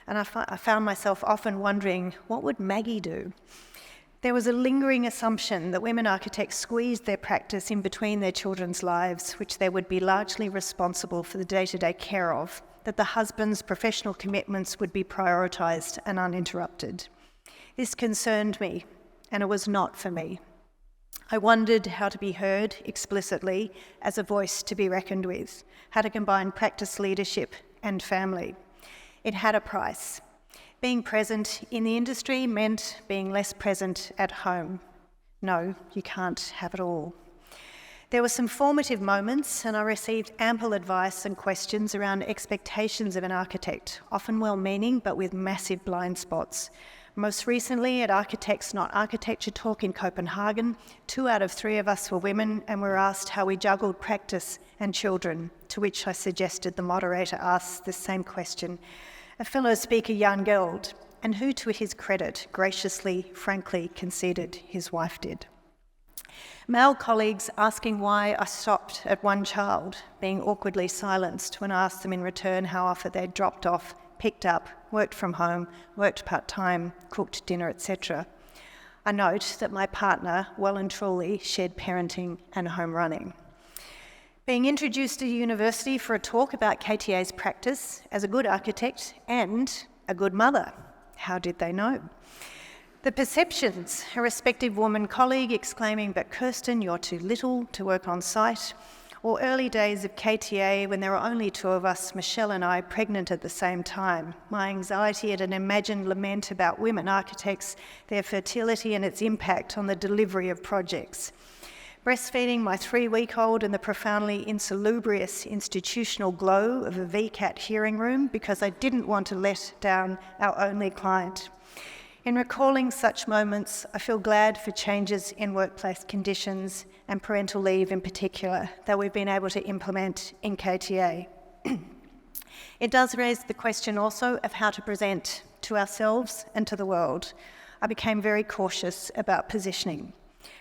and I found myself often wondering, what would Maggie do? There was a lingering assumption that women architects squeezed their practice in between their children's lives, which they would be largely responsible for the day-to-day care of, that the husband's professional commitments would be prioritised and uninterrupted. This concerned me, and it was not for me. I wondered how to be heard explicitly as a voice to be reckoned with, how to combine practice leadership and family. It had a price. Being present in the industry meant being less present at home. No, you can't have it all. There were some formative moments, and I received ample advice and questions around expectations of an architect, often well-meaning but with massive blind spots. Most recently at Architects Not Architecture Talk in Copenhagen, 2 out of 3 of us were women and were asked how we juggled practice and children, to which I suggested the moderator ask the same question. A fellow speaker, Jan Geld, and who to his credit graciously, frankly conceded his wife did. Male colleagues asking why I stopped at 1 child, being awkwardly silenced when I asked them in return how often they'd dropped off, picked up, worked from home, worked part-time, cooked dinner, etc. I note that my partner well and truly shared parenting and home running. Being introduced to university for a talk about KTA's practice as a good architect and a good mother. How did they know? The perceptions, a respective woman colleague exclaiming, "But Kerstin, you're too little to work on site," or early days of KTA when there were only 2 of us, Michelle and I, pregnant at the same time. My anxiety at an imagined lament about women architects, their fertility and its impact on the delivery of projects. Breastfeeding my 3-week-old in the profoundly insalubrious institutional glow of a VCAT hearing room because I didn't want to let down our only client. In recalling such moments, I feel glad for changes in workplace conditions and parental leave in particular that we've been able to implement in KTA. It does raise the question also of how to present to ourselves and to the world. I became very cautious about positioning,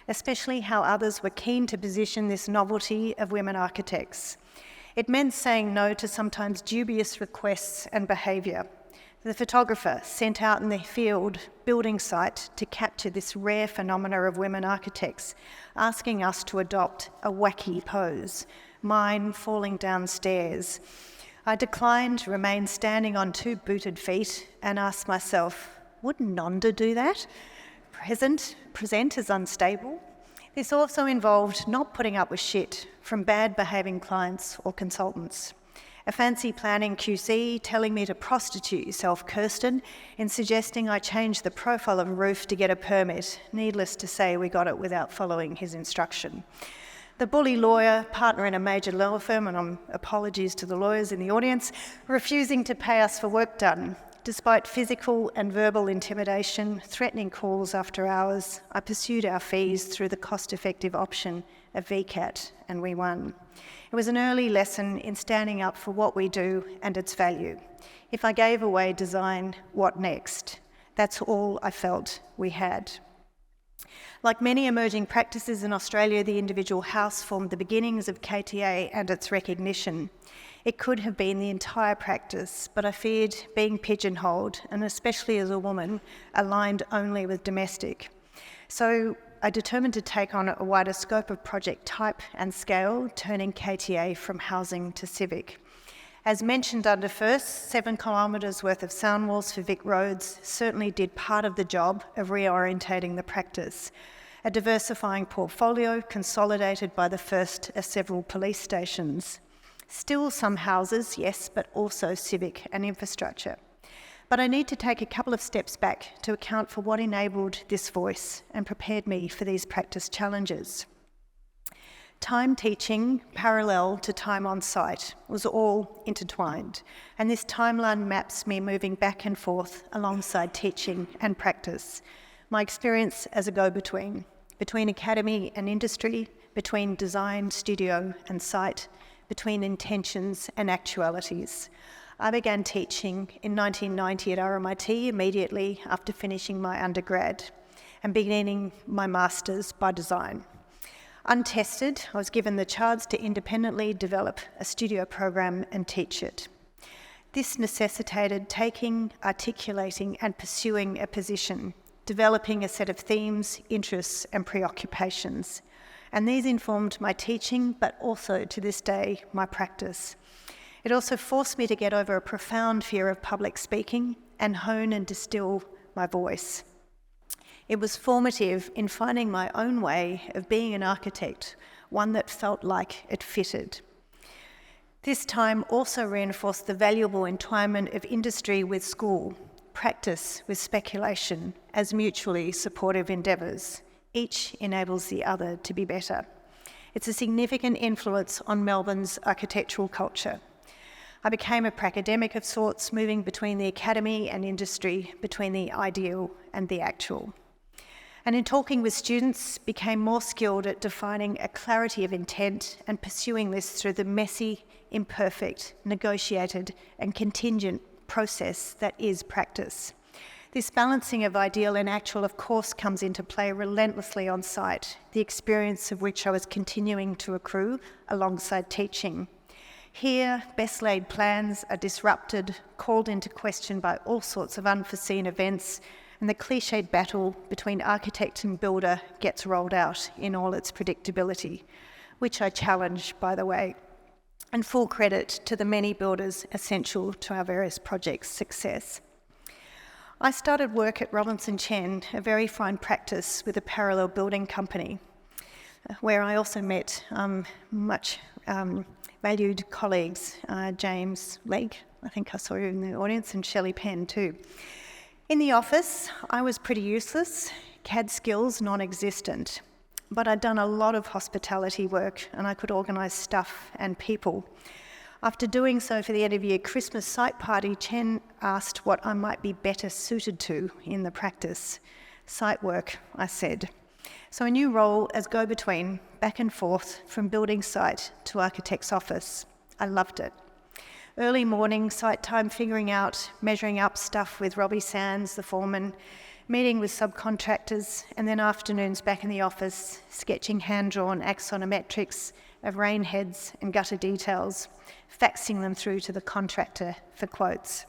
especially how others were keen to position this novelty of women architects. It meant saying no to sometimes dubious requests and behaviour. The photographer sent out in the field building site to capture this rare phenomena of women architects, asking us to adopt a wacky pose, mine falling downstairs. I declined, remained standing on 2 booted feet and asked myself, would Nonda do that? Present as unstable? This also involved not putting up with shit from bad behaving clients or consultants. A fancy planning QC telling me to prostitute yourself, Kerstin, in suggesting I change the profile of a roof to get a permit. Needless to say, we got it without following his instruction. The bully lawyer, partner in a major law firm, and apologies to the lawyers in the audience, refusing to pay us for work done. Despite physical and verbal intimidation, threatening calls after hours, I pursued our fees through the cost-effective option of VCAT, and we won. It was an early lesson in standing up for what we do and its value. If I gave away design, what next? That's all I felt we had. Like many emerging practices in Australia, the individual house formed the beginnings of KTA and its recognition. It could have been the entire practice, but I feared being pigeonholed, and especially as a woman, aligned only with domestic. So I determined to take on a wider scope of project type and scale, turning KTA from housing to civic. As mentioned under first, 7 kilometres worth of sound walls for Vic roads certainly did part of the job of reorientating the practice. A diversifying portfolio consolidated by the first of several police stations. Still some houses, yes, but also civic and infrastructure. But I need to take a couple of steps back to account for what enabled this voice and prepared me for these practice challenges. Time teaching, parallel to time on site, was all intertwined, and this timeline maps me moving back and forth alongside teaching and practice. My experience as a go-between, between academy and industry, between design, studio and site, between intentions and actualities. I began teaching in 1990 at RMIT immediately after finishing my undergrad. and beginning my master's by design. Untested, I was given the chance to independently develop a studio program and teach it. This necessitated taking, articulating, and pursuing a position, developing a set of themes, interests, and preoccupations. And these informed my teaching, but also, to this day, my practice. It also forced me to get over a profound fear of public speaking and hone and distill my voice. It was formative in finding my own way of being an architect, one that felt like it fitted. This time also reinforced the valuable entwinement of industry with school, practice with speculation as mutually supportive endeavours. Each enables the other to be better. It's a significant influence on Melbourne's architectural culture. I became a pracademic of sorts, moving between the academy and industry, between the ideal and the actual. And in talking with students, became more skilled at defining a clarity of intent and pursuing this through the messy, imperfect, negotiated and contingent process that is practice. This balancing of ideal and actual, of course, comes into play relentlessly on site, the experience of which I was continuing to accrue alongside teaching. Here, best laid plans are disrupted, called into question by all sorts of unforeseen events, and the cliched battle between architect and builder gets rolled out in all its predictability, which I challenge, by the way, and full credit to the many builders essential to our various projects' success. I started work at Robinson Chen, a very fine practice with a parallel building company, where I also met much valued colleagues, James Legg, I think I saw you in the audience, and Shelley Penn too. In the office, I was pretty useless, CAD skills non-existent, but I'd done a lot of hospitality work and I could organise stuff and people. After doing so for the end of year Christmas site party, Chen asked what I might be better suited to in the practice. Site work, I said. So a new role as go-between, back and forth from building site to architect's office. I loved it. Early morning, site time figuring out, measuring up stuff with Robbie Sands, the foreman, meeting with subcontractors, and then afternoons back in the office, sketching hand-drawn axonometrics of rain heads and gutter details, faxing them through to the contractor for quotes.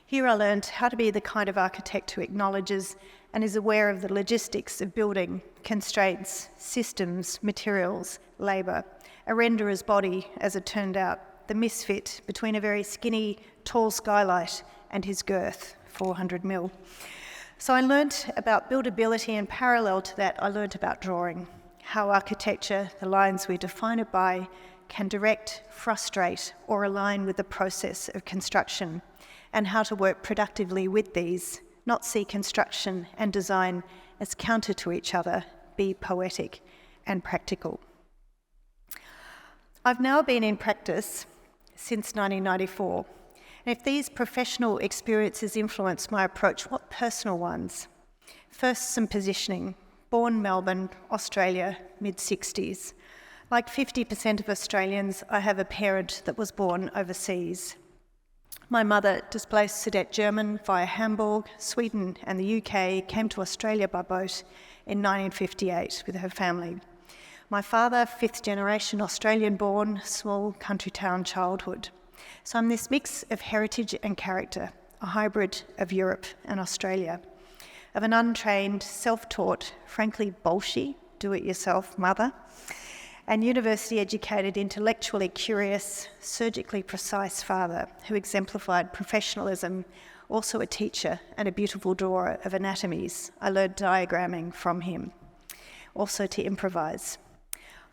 Here I learned how to be the kind of architect who acknowledges and is aware of the logistics of building, constraints, systems, materials, labour, a renderer's body, as it turned out, the misfit between a very skinny, tall skylight and his girth, 400 mil. So I learnt about buildability, and parallel to that, I learnt about drawing, how architecture, the lines we define it by, can direct, frustrate, or align with the process of construction, and how to work productively with these, not see construction and design as counter to each other, be poetic and practical. I've now been in practice since 1994. And if these professional experiences influence my approach, what personal ones? First, some positioning. Born Melbourne, Australia, mid-60s. Like 50% of Australians, I have a parent that was born overseas. My mother, displaced Sudet German via Hamburg, Sweden and the UK, came to Australia by boat in 1958 with her family. My father, fifth generation Australian-born, small country town childhood. So I'm this mix of heritage and character, a hybrid of Europe and Australia, of an untrained, self-taught, frankly bolshy, do-it-yourself mother, and university-educated, intellectually curious, surgically precise father who exemplified professionalism, also a teacher and a beautiful drawer of anatomies. I learned diagramming from him, also to improvise.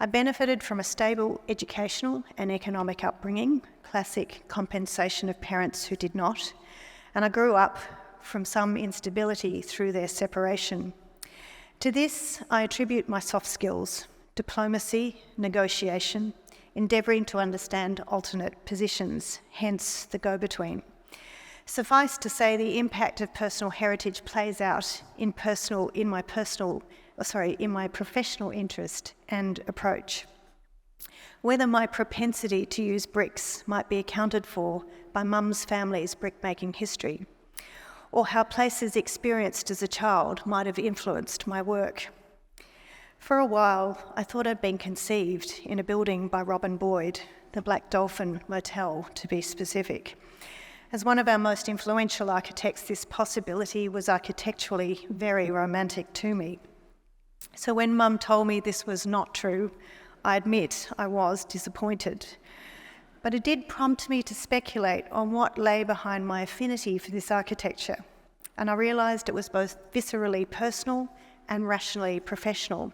I benefited from a stable educational and economic upbringing, classic compensation of parents who did not, and I grew up from some instability through their separation. To this, I attribute my soft skills, diplomacy, negotiation, endeavouring to understand alternate positions, hence the go-between. Suffice to say, the impact of personal heritage plays out in my professional interest and approach. Whether my propensity to use bricks might be accounted for by mum's family's brick-making history, or how places experienced as a child might have influenced my work. For a while, I thought I'd been conceived in a building by Robin Boyd, the Black Dolphin Motel, to be specific. As one of our most influential architects, this possibility was architecturally very romantic to me. So when Mum told me this was not true, I admit I was disappointed. But it did prompt me to speculate on what lay behind my affinity for this architecture, and I realised it was both viscerally personal and rationally professional.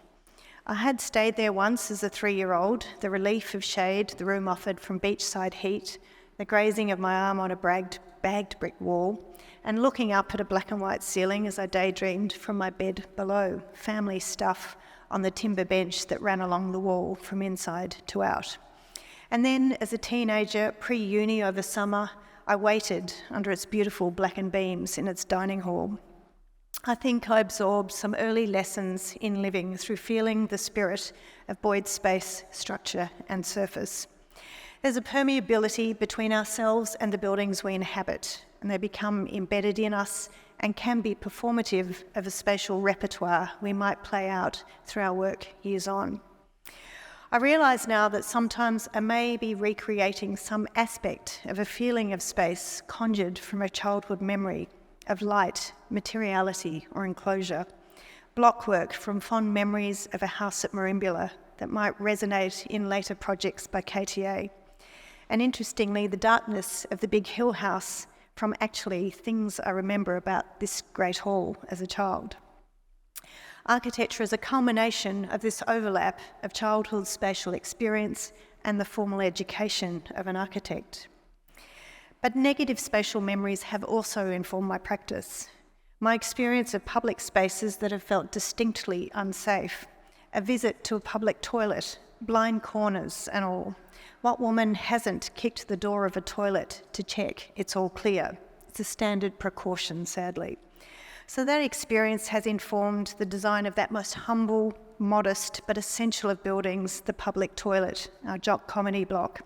I had stayed there once as a 3-year-old. The relief of shade the room offered from beachside heat, the grazing of my arm on a bagged brick wall, and looking up at a black and white ceiling as I daydreamed from my bed below, family stuff on the timber bench that ran along the wall from inside to out. And then, as a teenager, pre-uni over summer, I waited under its beautiful blackened beams in its dining hall. I think I absorbed some early lessons in living through feeling the spirit of Boyd's space, structure and surface. There's a permeability between ourselves and the buildings we inhabit, and they become embedded in us and can be performative of a spatial repertoire we might play out through our work years on. I realise now that sometimes I may be recreating some aspect of a feeling of space conjured from a childhood memory of light, materiality or enclosure, blockwork from fond memories of a house at Merimbula that might resonate in later projects by KTA. And interestingly, the darkness of the Big Hill house from actually things I remember about this great hall as a child. Architecture is a culmination of this overlap of childhood spatial experience and the formal education of an architect. But negative spatial memories have also informed my practice. My experience of public spaces that have felt distinctly unsafe, a visit to a public toilet, blind corners and all. What woman hasn't kicked the door of a toilet to check it's all clear? It's a standard precaution, sadly. So that experience has informed the design of that most humble, modest, but essential of buildings, the public toilet, our Jock Comedy block.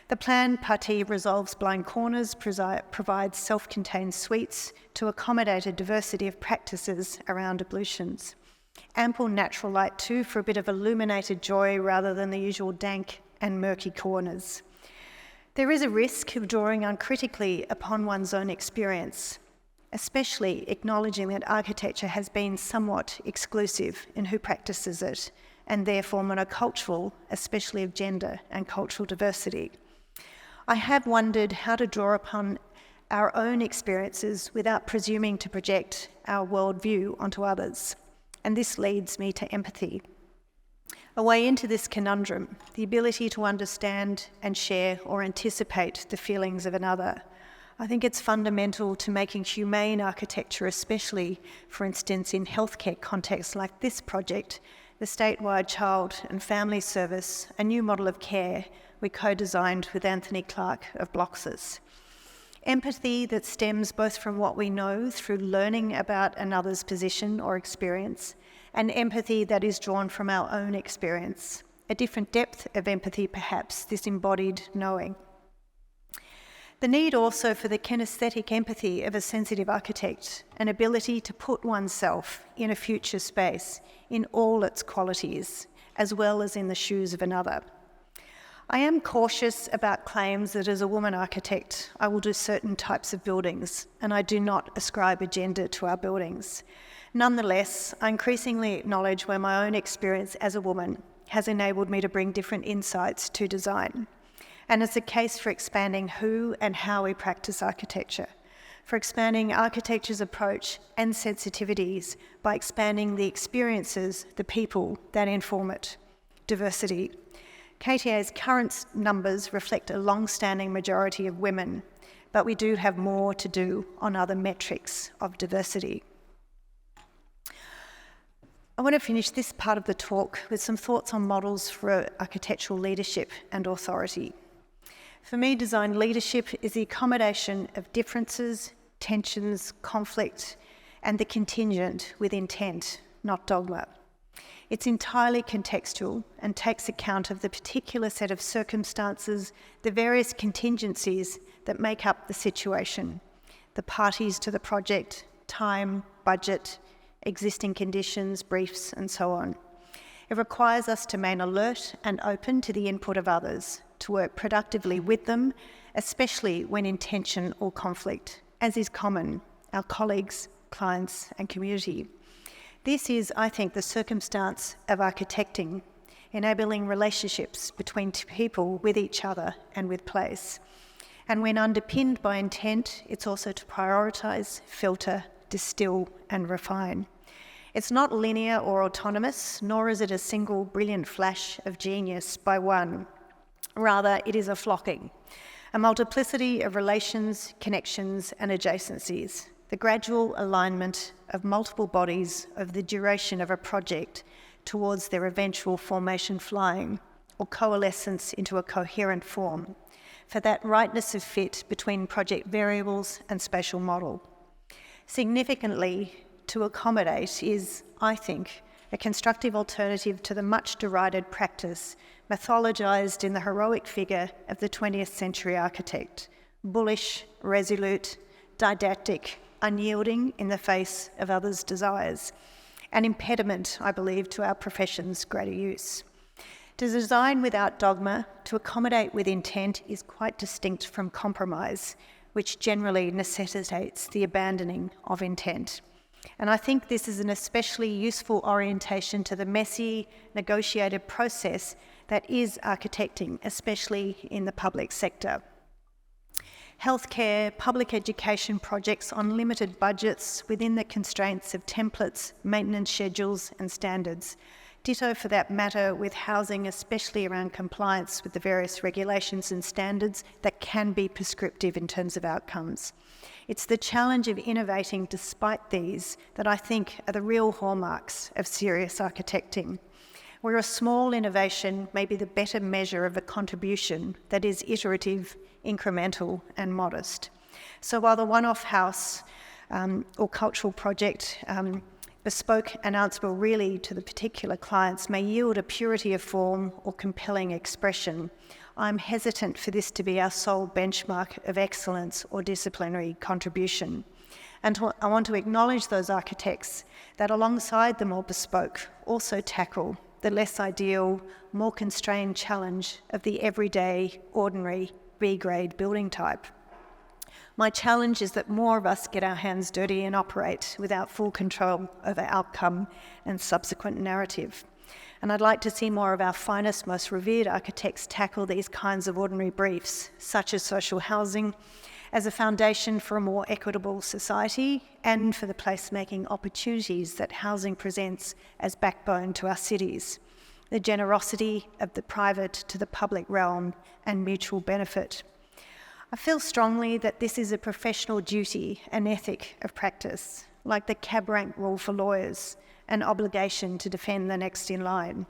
The plan partie resolves blind corners, provides self-contained suites to accommodate a diversity of practices around ablutions. Ample natural light too for a bit of illuminated joy rather than the usual dank and murky corners. There is a risk of drawing uncritically upon one's own experience, especially acknowledging that architecture has been somewhat exclusive in who practices it, and therefore monocultural, especially of gender and cultural diversity. I have wondered how to draw upon our own experiences without presuming to project our worldview onto others. And this leads me to empathy. A way into this conundrum, the ability to understand and share or anticipate the feelings of another. I think it's fundamental to making humane architecture, especially, for instance, in healthcare contexts like this project, the statewide child and family service, a new model of care we co-designed with Anthony Clark of Bloxus. Empathy that stems both from what we know through learning about another's position or experience, and empathy that is drawn from our own experience. A different depth of empathy, perhaps, this embodied knowing. The need also for the kinesthetic empathy of a sensitive architect, an ability to put oneself in a future space in all its qualities, as well as in the shoes of another. I am cautious about claims that as a woman architect, I will do certain types of buildings, and I do not ascribe a gender to our buildings. Nonetheless, I increasingly acknowledge where my own experience as a woman has enabled me to bring different insights to design. And it's a case for expanding who and how we practice architecture, for expanding architecture's approach and sensitivities by expanding the experiences, the people that inform it. Diversity. KTA's current numbers reflect a long-standing majority of women, but we do have more to do on other metrics of diversity. I want to finish this part of the talk with some thoughts on models for architectural leadership and authority. For me, design leadership is the accommodation of differences, tensions, conflict, and the contingent with intent, not dogma. It's entirely contextual and takes account of the particular set of circumstances, the various contingencies that make up the situation, the parties to the project, time, budget, existing conditions, briefs, and so on. It requires us to remain alert and open to the input of others, to work productively with them, especially when in tension or conflict, as is common, our colleagues, clients, and community. This is, I think, the circumstance of architecting, enabling relationships between people with each other and with place. And when underpinned by intent, it's also to prioritise, filter, distill, and refine. It's not linear or autonomous, nor is it a single brilliant flash of genius by one. Rather, it is a flocking, a multiplicity of relations, connections, and adjacencies, the gradual alignment of multiple bodies over the duration of a project towards their eventual formation flying, or coalescence into a coherent form, for that rightness of fit between project variables and spatial model. Significantly, to accommodate is, I think, a constructive alternative to the much derided practice mythologised in the heroic figure of the 20th century architect, bullish, resolute, didactic, unyielding in the face of others' desires, an impediment, I believe, to our profession's greater use. To design without dogma, to accommodate with intent, is quite distinct from compromise, which generally necessitates the abandoning of intent. And I think this is an especially useful orientation to the messy, negotiated process that is architecting, especially in the public sector. Healthcare, public education projects on limited budgets within the constraints of templates, maintenance schedules and standards. Ditto for that matter with housing, especially around compliance with the various regulations and standards that can be prescriptive in terms of outcomes. It's the challenge of innovating despite these that I think are the real hallmarks of serious architecting, where a small innovation may be the better measure of a contribution that is iterative, incremental and modest. So while the one-off house or cultural project bespoke and answerable really to the particular clients may yield a purity of form or compelling expression, I'm hesitant for this to be our sole benchmark of excellence or disciplinary contribution. And I want to acknowledge those architects that alongside the more bespoke also tackle the less ideal, more constrained challenge of the everyday, ordinary, B-grade building type. My challenge is that more of us get our hands dirty and operate without full control over outcome and subsequent narrative. And I'd like to see more of our finest, most revered architects tackle these kinds of ordinary briefs, such as social housing, as a foundation for a more equitable society and for the placemaking opportunities that housing presents as backbone to our cities, the generosity of the private to the public realm and mutual benefit. I feel strongly that this is a professional duty and ethic of practice, like the cab rank rule for lawyers, an obligation to defend the next in line,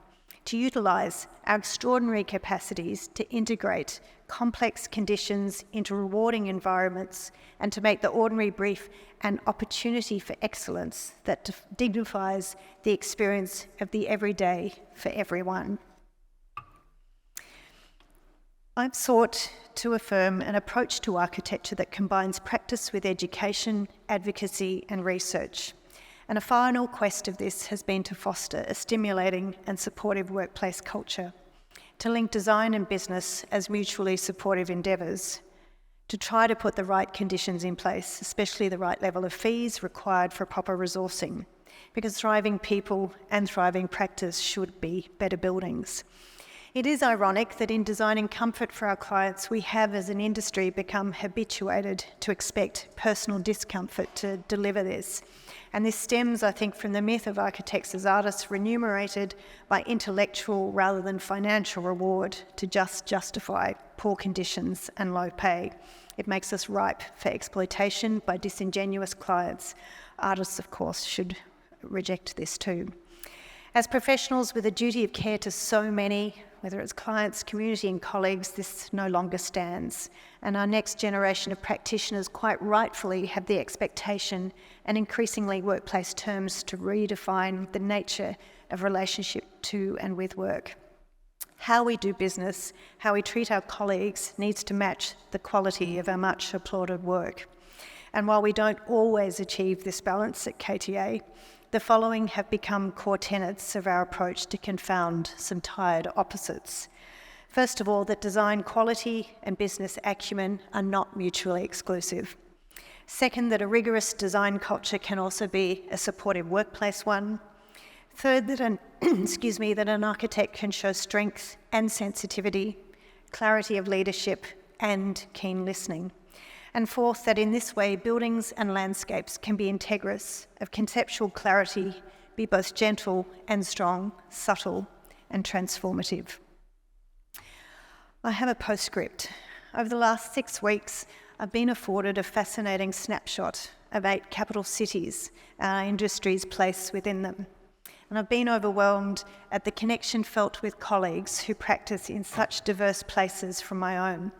to utilise our extraordinary capacities to integrate complex conditions into rewarding environments and to make the ordinary brief an opportunity for excellence that dignifies the experience of the everyday for everyone. I've sought to affirm an approach to architecture that combines practice with education, advocacy and research. And a final quest of this has been to foster a stimulating and supportive workplace culture, to link design and business as mutually supportive endeavours, to try to put the right conditions in place, especially the right level of fees required for proper resourcing, because thriving people and thriving practice should be better buildings. It is ironic that in designing comfort for our clients, we have as an industry become habituated to expect personal discomfort to deliver this. And this stems, I think, from the myth of architects as artists remunerated by intellectual rather than financial reward to justify poor conditions and low pay. It makes us ripe for exploitation by disingenuous clients. Artists, of course, should reject this too. As professionals with a duty of care to so many, whether it's clients, community and colleagues, this no longer stands. And our next generation of practitioners quite rightfully have the expectation and increasingly workplace terms to redefine the nature of relationship to and with work. How we do business, how we treat our colleagues needs to match the quality of our much applauded work. And while we don't always achieve this balance at KTA, the following have become core tenets of our approach to confound some tired opposites. First of all, that design quality and business acumen are not mutually exclusive. Second, that a rigorous design culture can also be a supportive workplace one. Third, that an architect can show strength and sensitivity, clarity of leadership and keen listening. And fourth, that in this way, buildings and landscapes can be integrous, of conceptual clarity, be both gentle and strong, subtle and transformative. I have a postscript. Over the last 6 weeks, I've been afforded a fascinating snapshot of 8 capital cities and our industry's place within them. And I've been overwhelmed at the connection felt with colleagues who practice in such diverse places from my own.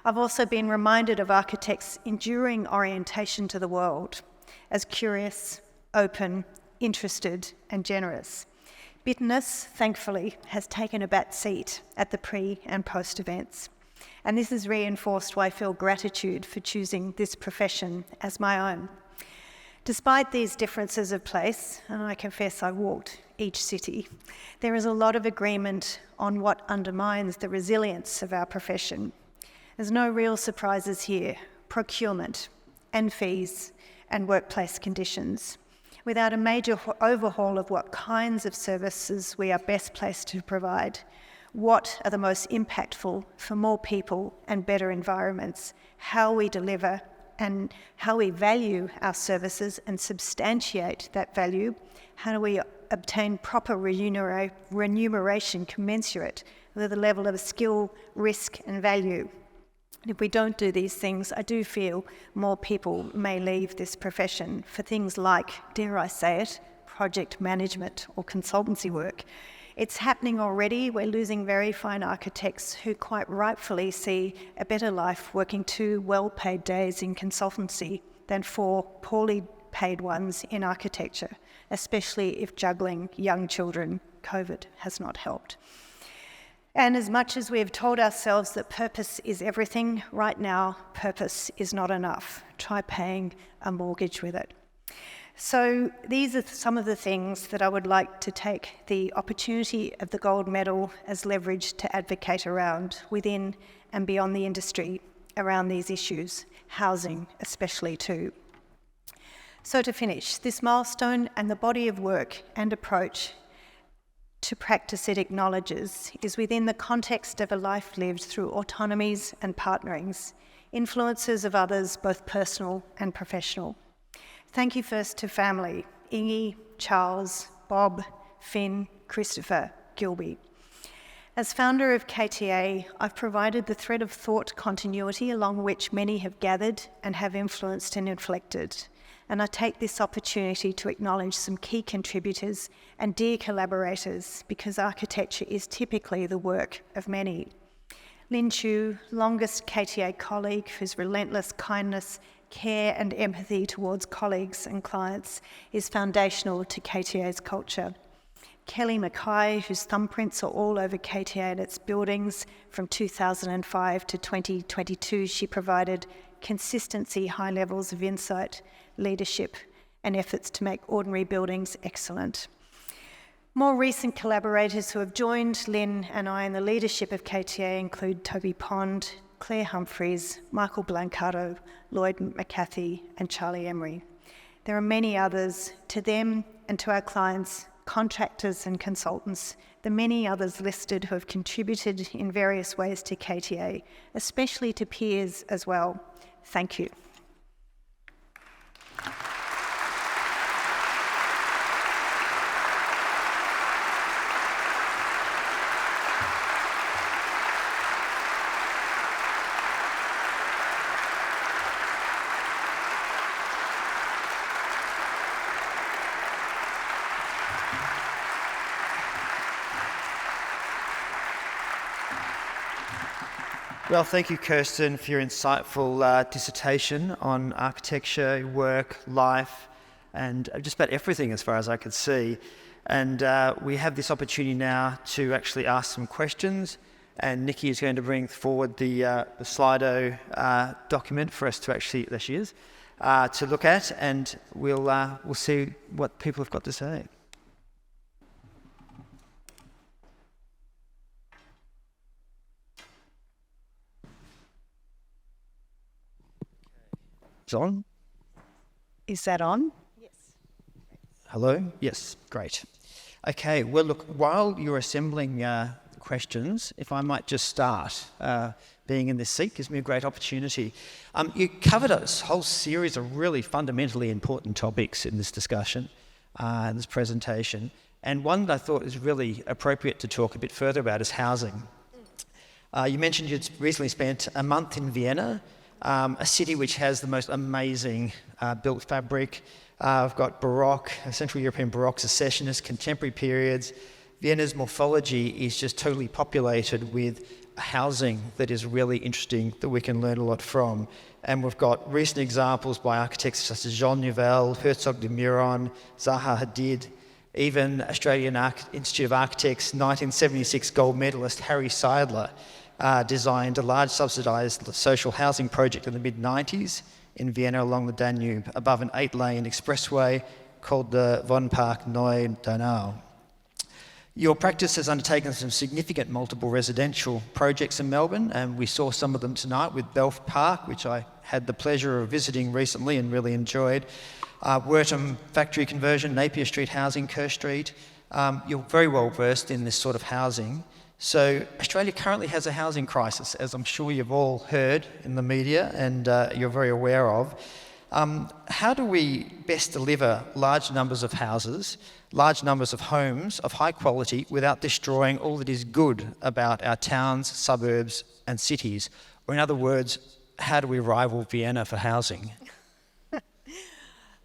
I've also been reminded of architects' enduring orientation to the world as curious, open, interested and generous. Bitterness, thankfully, has taken a back seat at the pre and post events. And this has reinforced why I feel gratitude for choosing this profession as my own. Despite these differences of place, and I confess I walked each city, there is a lot of agreement on what undermines the resilience of our profession. There's no real surprises here: procurement and fees and workplace conditions. Without a major overhaul of what kinds of services we are best placed to provide, what are the most impactful for more people and better environments, how we deliver and how we value our services and substantiate that value, how do we obtain proper remuneration commensurate with the level of skill, risk and value. If we don't do these things, I do feel more people may leave this profession for things like, dare I say it, project management or consultancy work. It's happening already. We're losing very fine architects who quite rightfully see a better life working 2 well-paid days in consultancy than 4 poorly paid ones in architecture, especially if juggling young children. COVID has not helped. And as much as we have told ourselves that purpose is everything, right now, purpose is not enough. Try paying a mortgage with it. So these are some of the things that I would like to take the opportunity of the gold medal as leverage to advocate around within and beyond the industry around these issues, housing especially too. So to finish, this milestone and the body of work and approach to practice it acknowledges is within the context of a life lived through autonomies and partnerings, influences of others, both personal and professional. Thank you first to family, Ingy, Charles, Bob, Finn, Christopher, Gilby. As founder of KTA, I've provided the thread of thought continuity along which many have gathered and have influenced and inflected. And I take this opportunity to acknowledge some key contributors and dear collaborators, because architecture is typically the work of many. Lin Chu, longest KTA colleague whose relentless kindness, care and empathy towards colleagues and clients is foundational to KTA's culture. Kelly Mackay, whose thumbprints are all over KTA and its buildings. From 2005 to 2022, she provided consistency, high levels of insight, leadership and efforts to make ordinary buildings excellent. More recent collaborators who have joined Lynn and I in the leadership of KTA include Toby Pond, Claire Humphreys, Michael Blancato, Lloyd McCarthy and Charlie Emery. There are many others. To them and to our clients, contractors and consultants, the many others listed who have contributed in various ways to KTA, especially to peers as well. Thank you. Well, thank you, Kerstin, for your insightful dissertation on architecture, work, life, and just about everything as far as I could see. And we have this opportunity now to actually ask some questions, and Nikki is going to bring forward the Slido document for us to actually, there she is, to look at, and we'll see what people have got to say. It's on? Is that on? Hello? Yes, great. Okay, well, look, while you're assembling questions, if I might just start, being in this seat gives me a great opportunity. You covered a whole series of really fundamentally important topics in this discussion, in this presentation, and one that I thought is really appropriate to talk a bit further about is housing. You mentioned you'd recently spent a month in Vienna, a city which has the most amazing built fabric. I've got Baroque, Central European Baroque, Secessionist, contemporary periods. Vienna's morphology is just totally populated with housing that is really interesting, that we can learn a lot from. And we've got recent examples by architects such as Jean Nouvel, Herzog de Meuron, Zaha Hadid, even Australian Institute of Architects 1976 gold medalist Harry Seidler designed a large subsidised social housing project in the mid-90s in Vienna along the Danube above an 8-lane expressway called the Wohnpark Neue Donau. Your practice has undertaken some significant multiple residential projects in Melbourne, and we saw some of them tonight with Belf Park, which I had the pleasure of visiting recently and really enjoyed. Wertham factory conversion, Napier Street housing, Kerr Street. You're very well versed in this sort of housing. So Australia currently has a housing crisis, as I'm sure you've all heard in the media and you're very aware of. How do we best deliver large numbers of houses, large numbers of homes of high quality without destroying all that is good about our towns, suburbs and cities? Or in other words, how do we rival Vienna for housing?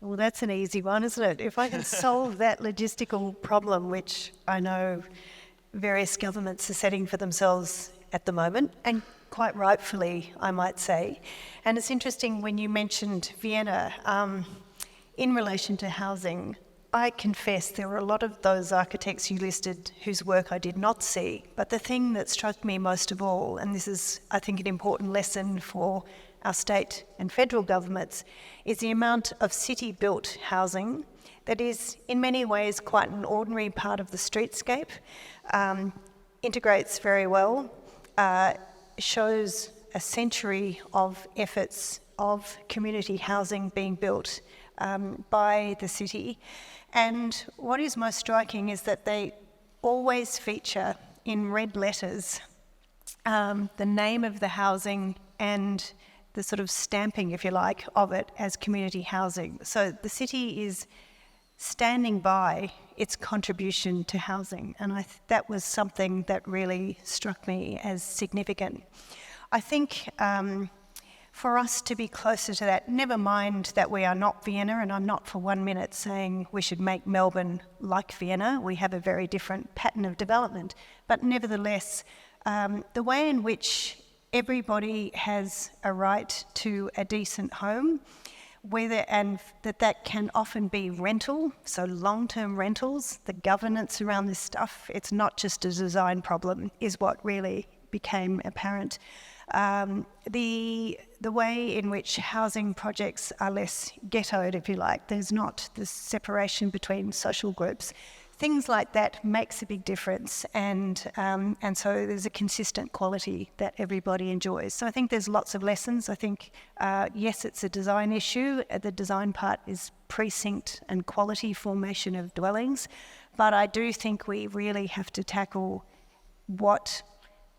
Well, that's an easy one, isn't it? If I can solve that logistical problem, which I know various governments are setting for themselves at the moment, and quite rightfully, I might say. And it's interesting when you mentioned Vienna, in relation to housing, I confess there were a lot of those architects you listed whose work I did not see. But the thing that struck me most of all, and this is, I think, an important lesson for our state and federal governments, is the amount of city-built housing that is in many ways quite an ordinary part of the streetscape, integrates very well, shows a century of efforts of community housing being built by the city. And what is most striking is that they always feature in red letters the name of the housing and the sort of stamping, if you like, of it as community housing. So the city is standing by its contribution to housing, and that was something that really struck me as significant. I think for us to be closer to that, never mind that we are not Vienna, and I'm not for 1 minute saying we should make Melbourne like Vienna. We have a very different pattern of development, but nevertheless, the way in which everybody has a right to a decent home, and that can often be rental, so long-term rentals, the governance around this stuff, it's not just a design problem, is what really became apparent. The way in which housing projects are less ghettoed, if you like, there's not this separation between social groups. Things like that makes a big difference, and so there's a consistent quality that everybody enjoys. So I think there's lots of lessons. I think, yes, it's a design issue. The design part is precinct and quality formation of dwellings, but I do think we really have to tackle what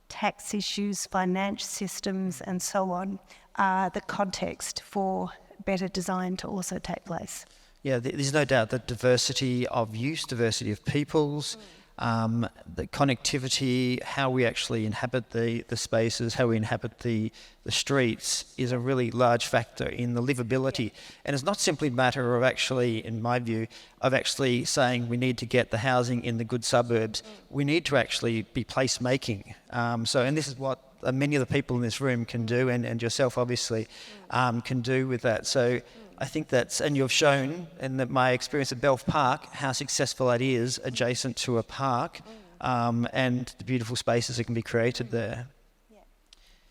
tax issues, finance systems, and so on are the context for better design to also take place. Yeah, there's no doubt that diversity of use, diversity of peoples, the connectivity, how we actually inhabit the spaces, how we inhabit the streets is a really large factor in the livability. And it's not simply a matter of actually, in my view, of actually saying we need to get the housing in the good suburbs. We need to actually be place-making. And this is what many of the people in this room can do, and yourself obviously can do with that. So I think and you've shown in my experience at Belf Park how successful that is adjacent to a park, and the beautiful spaces that can be created there. Yeah,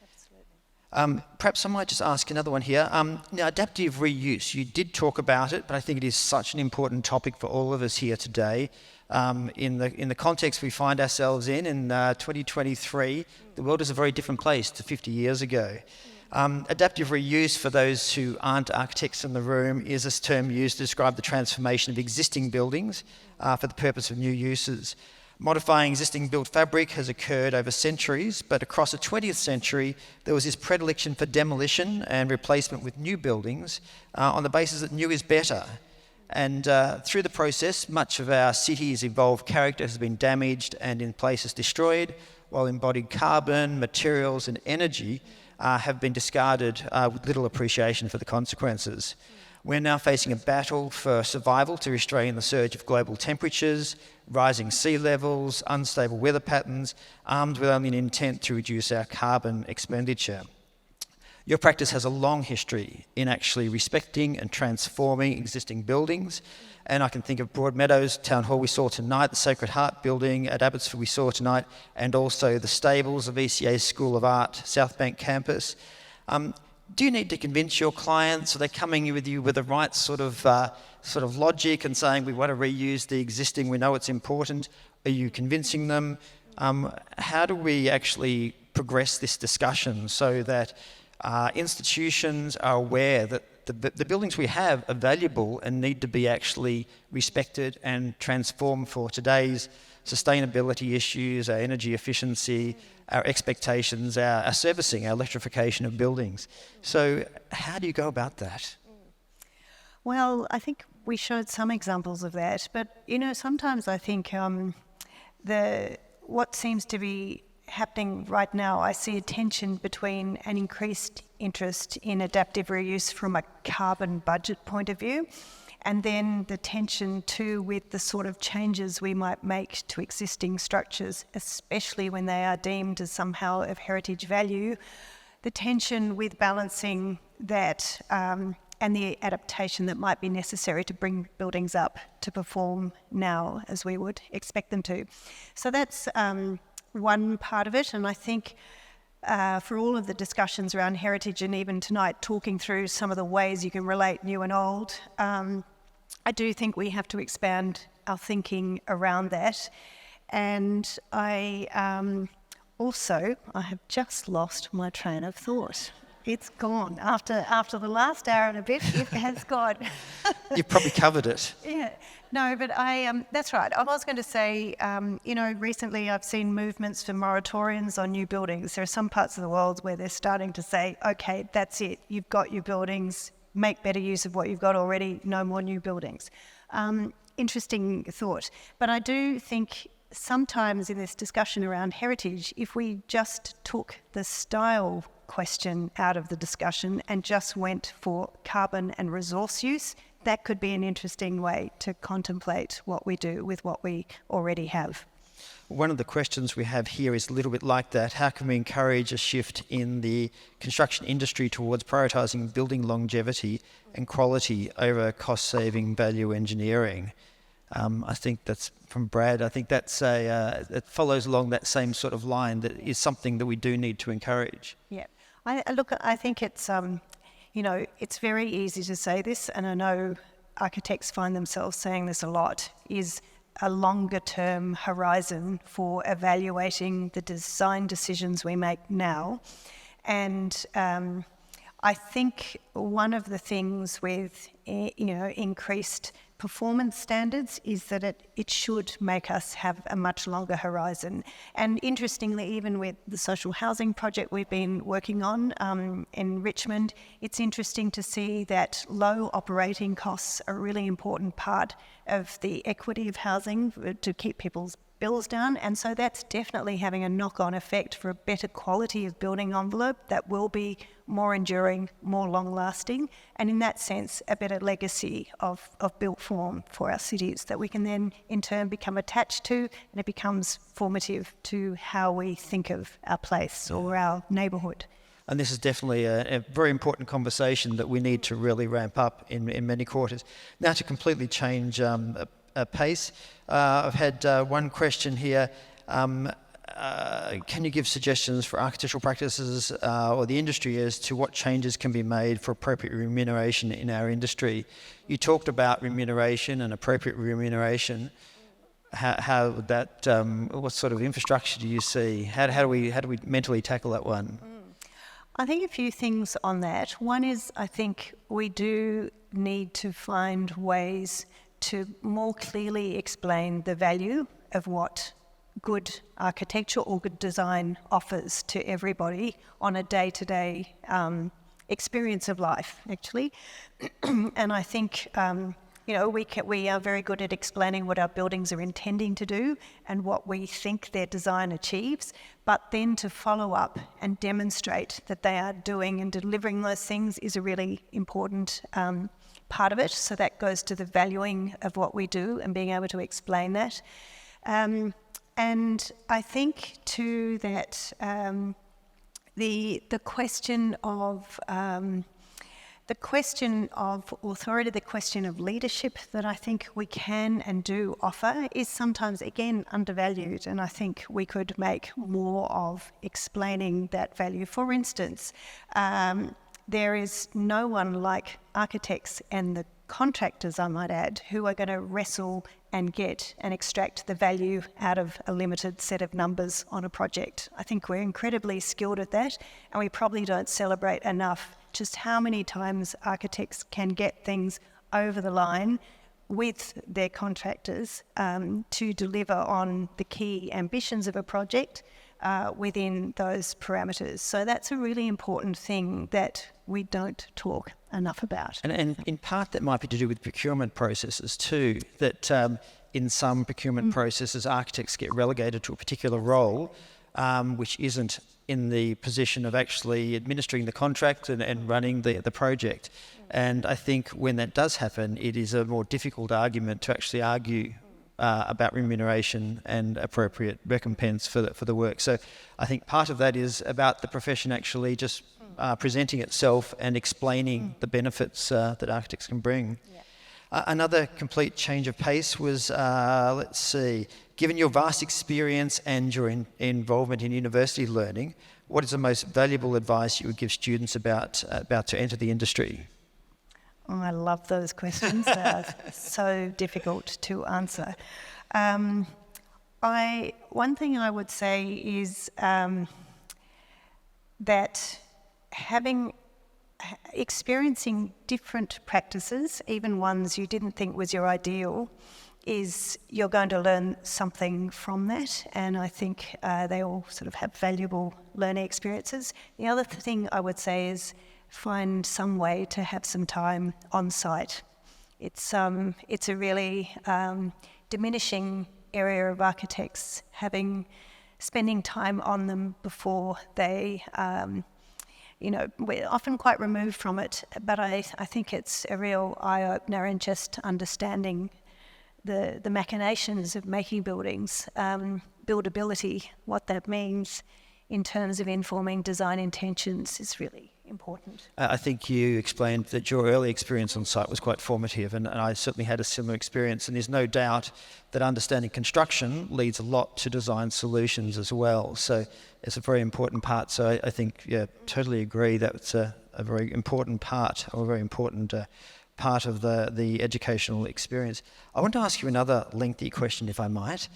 absolutely. Perhaps I might just ask another one here. Now, adaptive reuse, you did talk about it, but I think it is such an important topic for all of us here today. In the context we find ourselves in 2023, the world is a very different place to 50 years ago. Adaptive reuse, for those who aren't architects in the room, is a term used to describe the transformation of existing buildings for the purpose of new uses. Modifying existing built fabric has occurred over centuries, but across the 20th century, there was this predilection for demolition and replacement with new buildings on the basis that new is better. And through the process, much of our city's evolved character has been damaged and in places destroyed, while embodied carbon, materials and energy have been discarded with little appreciation for the consequences. We're now facing a battle for survival to restrain the surge of global temperatures, rising sea levels, unstable weather patterns, armed with only an intent to reduce our carbon expenditure. Your practice has a long history in actually respecting and transforming existing buildings, and I can think of Broadmeadows Town Hall we saw tonight, the Sacred Heart building at Abbotsford we saw tonight, and also the stables of ECA's School of Art, South Bank campus. Do you need to convince your clients? Are they coming with you with the right sort of logic and saying we want to reuse the existing, we know it's important? Are you convincing them? How do we actually progress this discussion so that institutions are aware that the buildings we have are valuable and need to be actually respected and transformed for today's sustainability issues, our energy efficiency, our expectations, our servicing, our electrification of buildings. So how do you go about that? Well, I think we showed some examples of that, but sometimes I think what seems to be happening right now, I see a tension between an increased interest in adaptive reuse from a carbon budget point of view, and then the tension too with the sort of changes we might make to existing structures, especially when they are deemed as somehow of heritage value, the tension with balancing that and the adaptation that might be necessary to bring buildings up to perform now as we would expect them to. So that's one part of it, and I think for all of the discussions around heritage and even tonight talking through some of the ways you can relate new and old, I do think we have to expand our thinking around that. And I have just lost my train of thought. It's gone. After the last hour and a bit, it has gone. You've probably covered it. Yeah. No, but that's right. I was going to say, recently I've seen movements for moratoriums on new buildings. There are some parts of the world where they're starting to say, okay, that's it. You've got your buildings. Make better use of what you've got already. No more new buildings. Interesting thought. But I do think sometimes in this discussion around heritage, if we just took the style question out of the discussion and just went for carbon and resource use, that could be an interesting way to contemplate what we do with what we already have. One of the questions we have here is a little bit like that. How can we encourage a shift in the construction industry towards prioritising building longevity and quality over cost-saving value engineering? I think that's from Brad. I think that's it follows along that same sort of line. That is something that we do need to encourage. Yeah, I think it's it's very easy to say this, and I know architects find themselves saying this a lot, is a longer term horizon for evaluating the design decisions we make now. And I think one of the things with increased performance standards is that it should make us have a much longer horizon. And interestingly, even with the social housing project we've been working on in Richmond, it's interesting to see that low operating costs are a really important part of the equity of housing to keep people's bills down, and so that's definitely having a knock-on effect for a better quality of building envelope that will be more enduring, more long-lasting, and in that sense a better legacy of built form for our cities that we can then in turn become attached to, and it becomes formative to how we think of our place or our neighbourhood. And this is definitely a very important conversation that we need to really ramp up in many quarters. Now, to completely change pace, I've had one question here. can you give suggestions for architectural practices or the industry as to what changes can be made for appropriate remuneration in our industry? You talked about remuneration and appropriate remuneration. How would that? What sort of infrastructure do you see? How do we mentally tackle that one? I think a few things on that. One is, I think we do need to find ways to more clearly explain the value of what good architecture or good design offers to everybody on a day-to-day experience of life, actually. And I think we are very good at explaining what our buildings are intending to do and what we think their design achieves, but then to follow up and demonstrate that they are doing and delivering those things is a really important part of it. So that goes to the valuing of what we do and being able to explain that. And I think too that the question of authority, the question of leadership that I think we can and do offer is sometimes, again, undervalued, and I think we could make more of explaining that value. For instance, there is no one like architects and the contractors, I might add, who are going to wrestle and get and extract the value out of a limited set of numbers on a project. I think we're incredibly skilled at that, and we probably don't celebrate enough just how many times architects can get things over the line with their contractors to deliver on the key ambitions of a project within those parameters. So that's a really important thing that we don't talk enough about. And in part that might be to do with procurement processes too, that in some procurement processes architects get relegated to a particular role which isn't in the position of actually administering the contract and running the project. And I think when that does happen, it is a more difficult argument to actually argue about remuneration and appropriate recompense for the work. So I think part of that is about the profession actually just presenting itself and explaining the benefits that architects can bring. Yeah. Another complete change of pace was, given your vast experience and your involvement in university learning, what is the most valuable advice you would give students about to enter the industry? Oh, I love those questions. They're so difficult to answer. One thing I would say is that experiencing different practices, even ones you didn't think was your ideal, is you're going to learn something from that, and I think they all sort of have valuable learning experiences. The other thing I would say is find some way to have some time on site. It's a really diminishing area of architects spending time on them before they we're often quite removed from it, but I think it's a real eye-opener in just understanding the machinations of making buildings, buildability, what that means in terms of informing design intentions is really important. I think you explained that your early experience on site was quite formative, and I certainly had a similar experience, and there's no doubt that understanding construction leads a lot to design solutions as well. So it's a very important part. So I think, totally agree that it's a very important part, or a very important part of the educational experience. I want to ask you another lengthy question, if I might.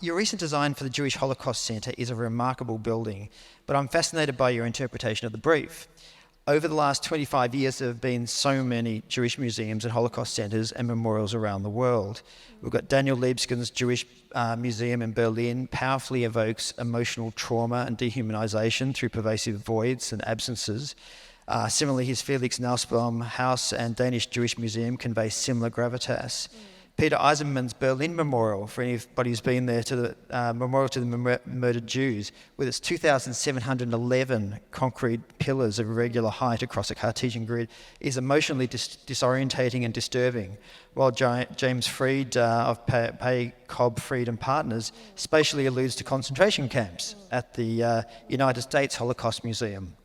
Your recent design for the Jewish Holocaust Centre is a remarkable building, but I'm fascinated by your interpretation of the brief. Over the last 25 years, there have been so many Jewish museums and Holocaust centres and memorials around the world. We've got Daniel Libeskind's Jewish Museum in Berlin, powerfully evokes emotional trauma and dehumanisation through pervasive voids and absences. Similarly, his Felix Nussbaum House and Danish Jewish Museum convey similar gravitas. Peter Eisenman's Berlin Memorial, for anybody who's been there, to the Memorial to the Murdered Jews, with its 2,711 concrete pillars of irregular height across a Cartesian grid, is emotionally disorientating and disturbing, while James Fried of Pay Cobb Fried and Partners spatially alludes to concentration camps at the United States Holocaust Museum.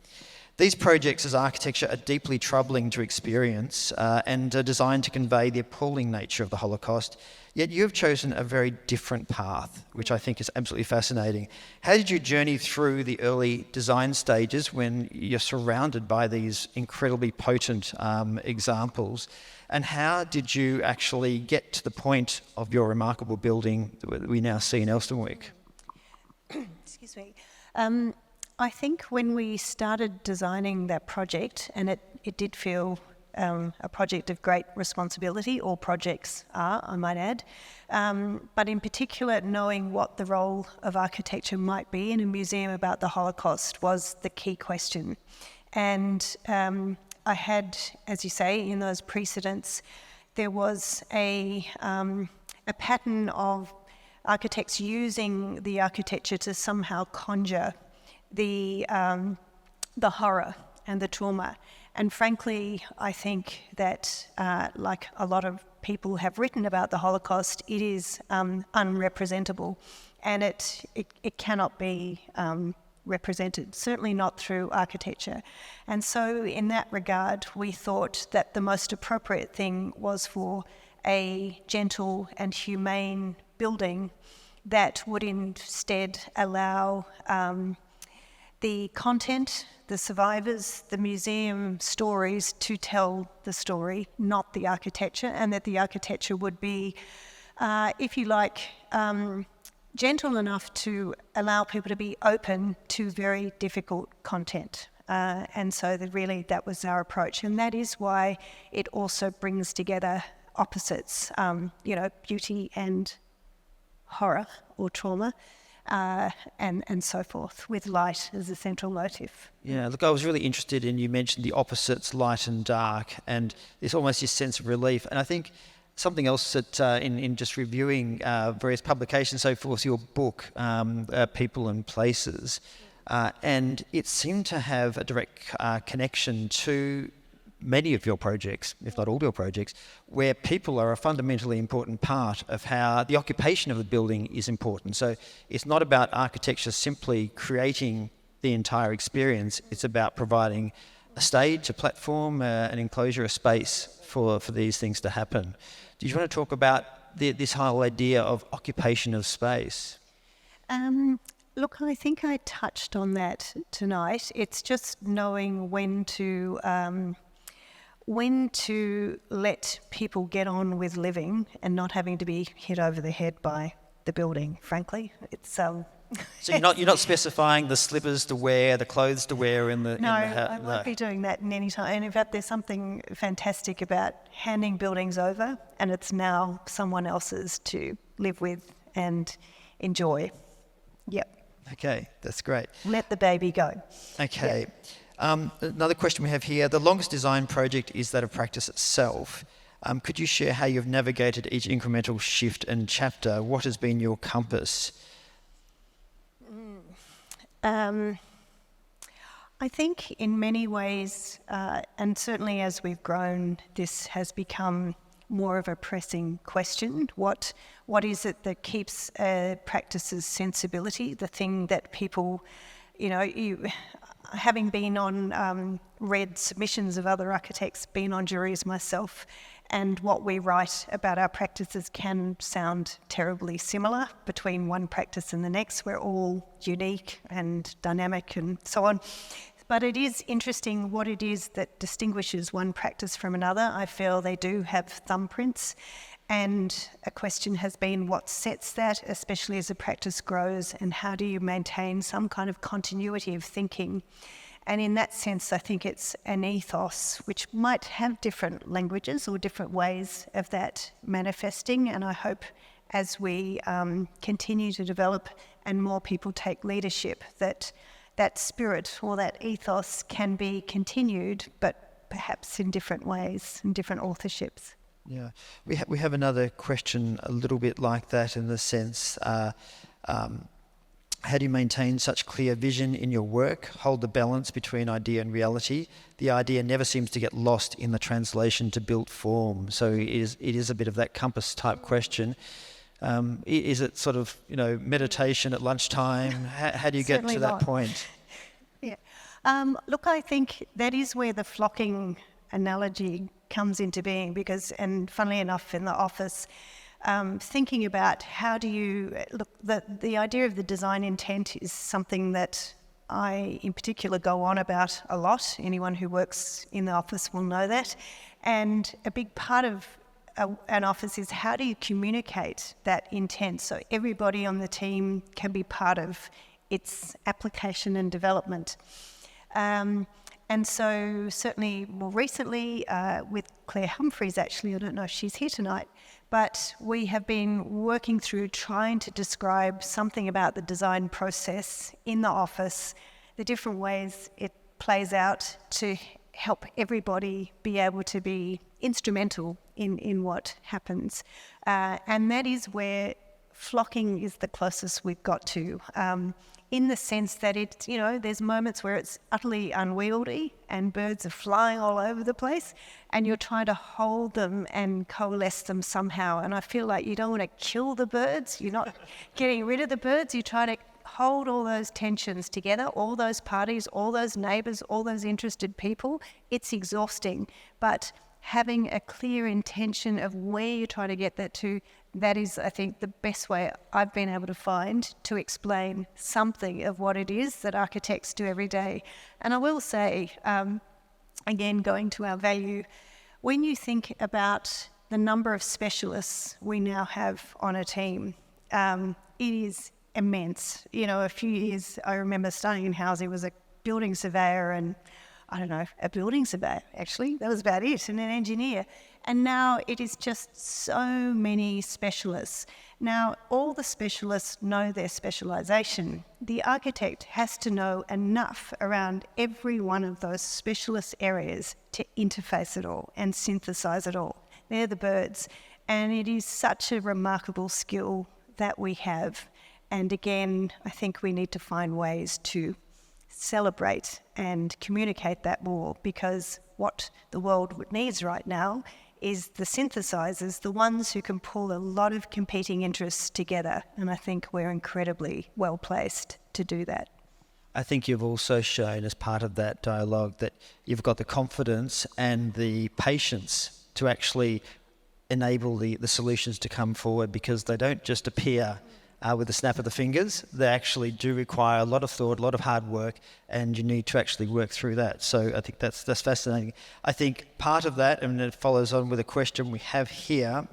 These projects as architecture are deeply troubling to experience and are designed to convey the appalling nature of the Holocaust, Yet you have chosen a very different path, which I think is absolutely fascinating. How did you journey through the early design stages when you're surrounded by these incredibly potent examples? And how did you actually get to the point of your remarkable building that we now see in Elsternwick? Excuse me. I think when we started designing that project, and it did feel a project of great responsibility, all projects are, I might add, but in particular knowing what the role of architecture might be in a museum about the Holocaust was the key question. And I had, as you say, in those precedents, there was a pattern of architects using the architecture to somehow conjure the horror and the trauma. And frankly, I think that, like a lot of people have written about the Holocaust, it is unrepresentable, and it cannot be represented, certainly not through architecture. And so in that regard, we thought that the most appropriate thing was for a gentle and humane building that would instead allow the content, the survivors, the museum stories to tell the story, not the architecture, and that the architecture would be, if you like, gentle enough to allow people to be open to very difficult content. And so that was our approach. And that is why it also brings together opposites, beauty and horror or trauma, and so forth, with light as a central motif. Yeah, look, I was really interested in, you mentioned the opposites, light and dark, and there's almost this sense of relief. And I think something else that in just reviewing various publications, so forth, your book, People and Places, and it seemed to have a direct connection to many of your projects, if not all your projects, where people are a fundamentally important part of how the occupation of the building is important. So it's not about architecture simply creating the entire experience, it's about providing a stage, a platform, an enclosure, a space for these things to happen. Do you want to talk about this whole idea of occupation of space? Look, I think I touched on that tonight. It's just knowing when to let people get on with living and not having to be hit over the head by the building, frankly. It's So you're not specifying the slippers to wear, the clothes to wear in the house? I won't be doing that in any time. And in fact, there's something fantastic about handing buildings over, and it's now someone else's to live with and enjoy. Yep. Okay, that's great. Let the baby go. Okay. Yep. Another question we have here. The longest design project is that of practice itself. Could you share how you've navigated each incremental shift and chapter? What has been your compass? I think in many ways, and certainly as we've grown, this has become more of a pressing question. What is it that keeps a practice's sensibility, the thing that people, having been on read submissions of other architects, been on juries myself, and what we write about our practices can sound terribly similar between one practice and the next. We're all unique and dynamic and so on. But it is interesting what it is that distinguishes one practice from another. I feel they do have thumbprints, and a question has been what sets that, especially as a practice grows, and how do you maintain some kind of continuity of thinking. And in that sense, I think it's an ethos which might have different languages or different ways of that manifesting. And I hope as we continue to develop and more people take leadership, that spirit or that ethos can be continued, but perhaps in different ways, in different authorships. Yeah, we have another question a little bit like that, in the sense, how do you maintain such clear vision in your work, hold the balance between idea and reality? The idea never seems to get lost in the translation to built form. So it is a bit of that compass type question. Is it sort of, meditation at lunchtime? How do you get to that point? Yeah. Look, I think that is where the flocking analogy comes into being, because, and funnily enough, in the office, thinking about how do you look. The idea of the design intent is something that I, in particular, go on about a lot. Anyone who works in the office will know that. And a big part of an office is how do you communicate that intent so everybody on the team can be part of its application and development. And so certainly more recently with Claire Humphreys, actually, I don't know if she's here tonight, but we have been working through trying to describe something about the design process in the office, the different ways it plays out to help everybody be able to be instrumental in what happens. And that is where flocking is the closest we've got to. In the sense that there's moments where it's utterly unwieldy and birds are flying all over the place and you're trying to hold them and coalesce them somehow. And I feel like you don't want to kill the birds. You're not getting rid of the birds. You try to hold all those tensions together, all those parties, all those neighbours, all those interested people. It's exhausting. But having a clear intention of where you're trying to get that to, that is, I think, the best way I've been able to find to explain something of what it is that architects do every day. And I will say, again, going to our value, when you think about the number of specialists we now have on a team, it is immense. A few years, I remember starting in housing, was a building surveyor and a building surveyor, actually. That was about it, and an engineer. And now it is just so many specialists. Now, all the specialists know their specialisation. The architect has to know enough around every one of those specialist areas to interface it all and synthesise it all. They're the birds. And it is such a remarkable skill that we have. And again, I think we need to find ways to celebrate and communicate that more, because what the world needs right now is the synthesizers, the ones who can pull a lot of competing interests together. And I think we're incredibly well placed to do that. I think you've also shown as part of that dialogue that you've got the confidence and the patience to actually enable the solutions to come forward, because they don't just appear with the snap of the fingers. They actually do require a lot of thought, a lot of hard work, and you need to actually work through that. So I think that's fascinating. I think part of that, and it follows on with a question we have here,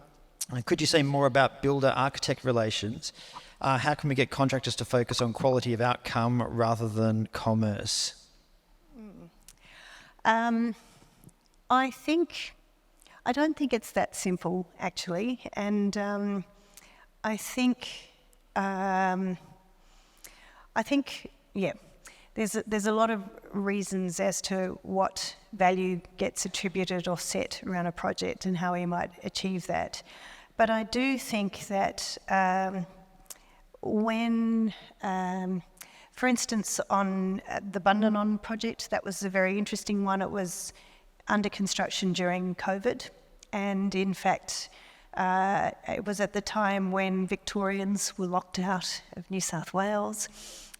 could you say more about builder-architect relations? How can we get contractors to focus on quality of outcome rather than commerce? I don't think it's that simple, actually. And I think, there's a lot of reasons as to what value gets attributed or set around a project and how we might achieve that. But I do think that when, for instance, on the Bundanon project, that was a very interesting one. It was under construction during COVID, and in fact, it was at the time when Victorians were locked out of New South Wales,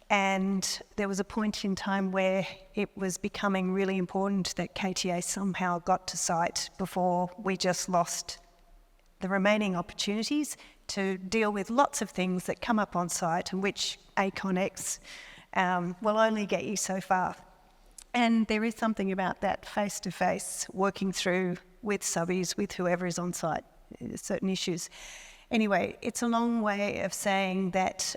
and there was a point in time where it was becoming really important that KTA somehow got to site before we just lost the remaining opportunities to deal with lots of things that come up on site, and which ACONX will only get you so far. And there is something about that face-to-face, working through with subbies, with whoever is on site, certain issues. Anyway, it's a long way of saying that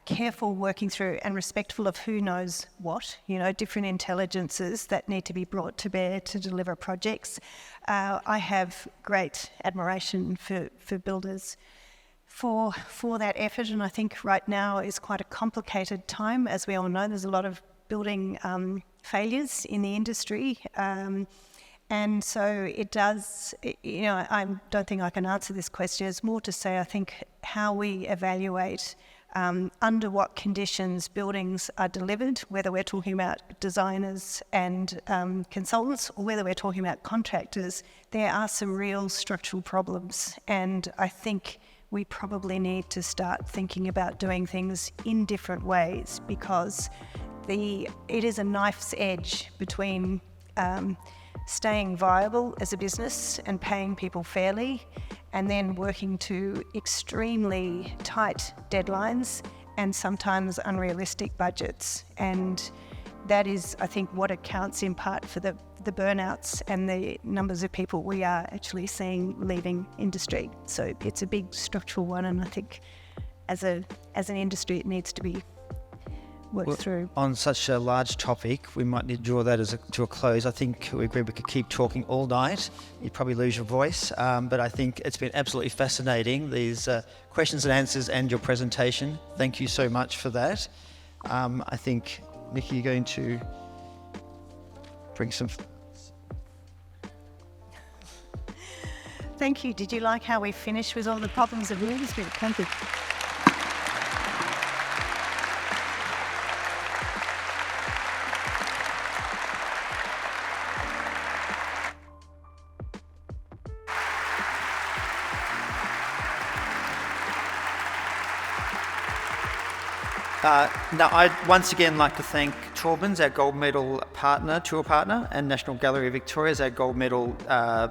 careful working through and respectful of who knows what, different intelligences that need to be brought to bear to deliver projects. I have great admiration for builders for that effort, and I think right now is quite a complicated time. As we all know, there's a lot of building failures in the industry. And so it does, I don't think I can answer this question. It's more to say, I think, how we evaluate under what conditions buildings are delivered, whether we're talking about designers and consultants or whether we're talking about contractors, there are some real structural problems. And I think we probably need to start thinking about doing things in different ways, because it is a knife's edge between staying viable as a business and paying people fairly, and then working to extremely tight deadlines and sometimes unrealistic budgets. And that is, I think, what accounts in part for the burnouts and the numbers of people we are actually seeing leaving industry. So it's a big structural one, and I think as an industry it needs to be worked through. On such a large topic, we might need to draw that to a close. I think we agreed we could keep talking all night. You'd probably lose your voice, but I think it's been absolutely fascinating, these questions and answers and your presentation. Thank you so much for that. I think, Nikki, you're going to bring some... Thank you. Did you like how we finished with all the problems of the industry? Thank you. Now, I'd once again like to thank Taubman's, our gold medal partner, tour partner, and National Gallery of Victoria as our gold medal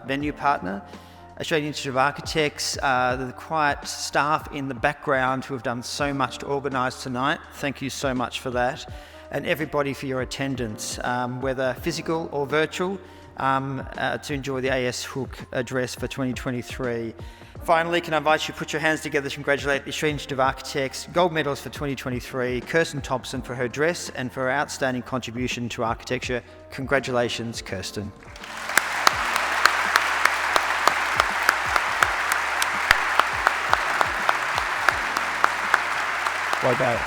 venue partner. Australian Institute of Architects, the quiet staff in the background who have done so much to organise tonight. Thank you so much for that. And everybody for your attendance, whether physical or virtual, to enjoy the AS Hook address for 2023. Finally, can I invite you to put your hands together to congratulate the Australian Institute of Architects gold medals for 2023, Kerstin Thompson for her dress and for her outstanding contribution to architecture. Congratulations, Kerstin. Well done.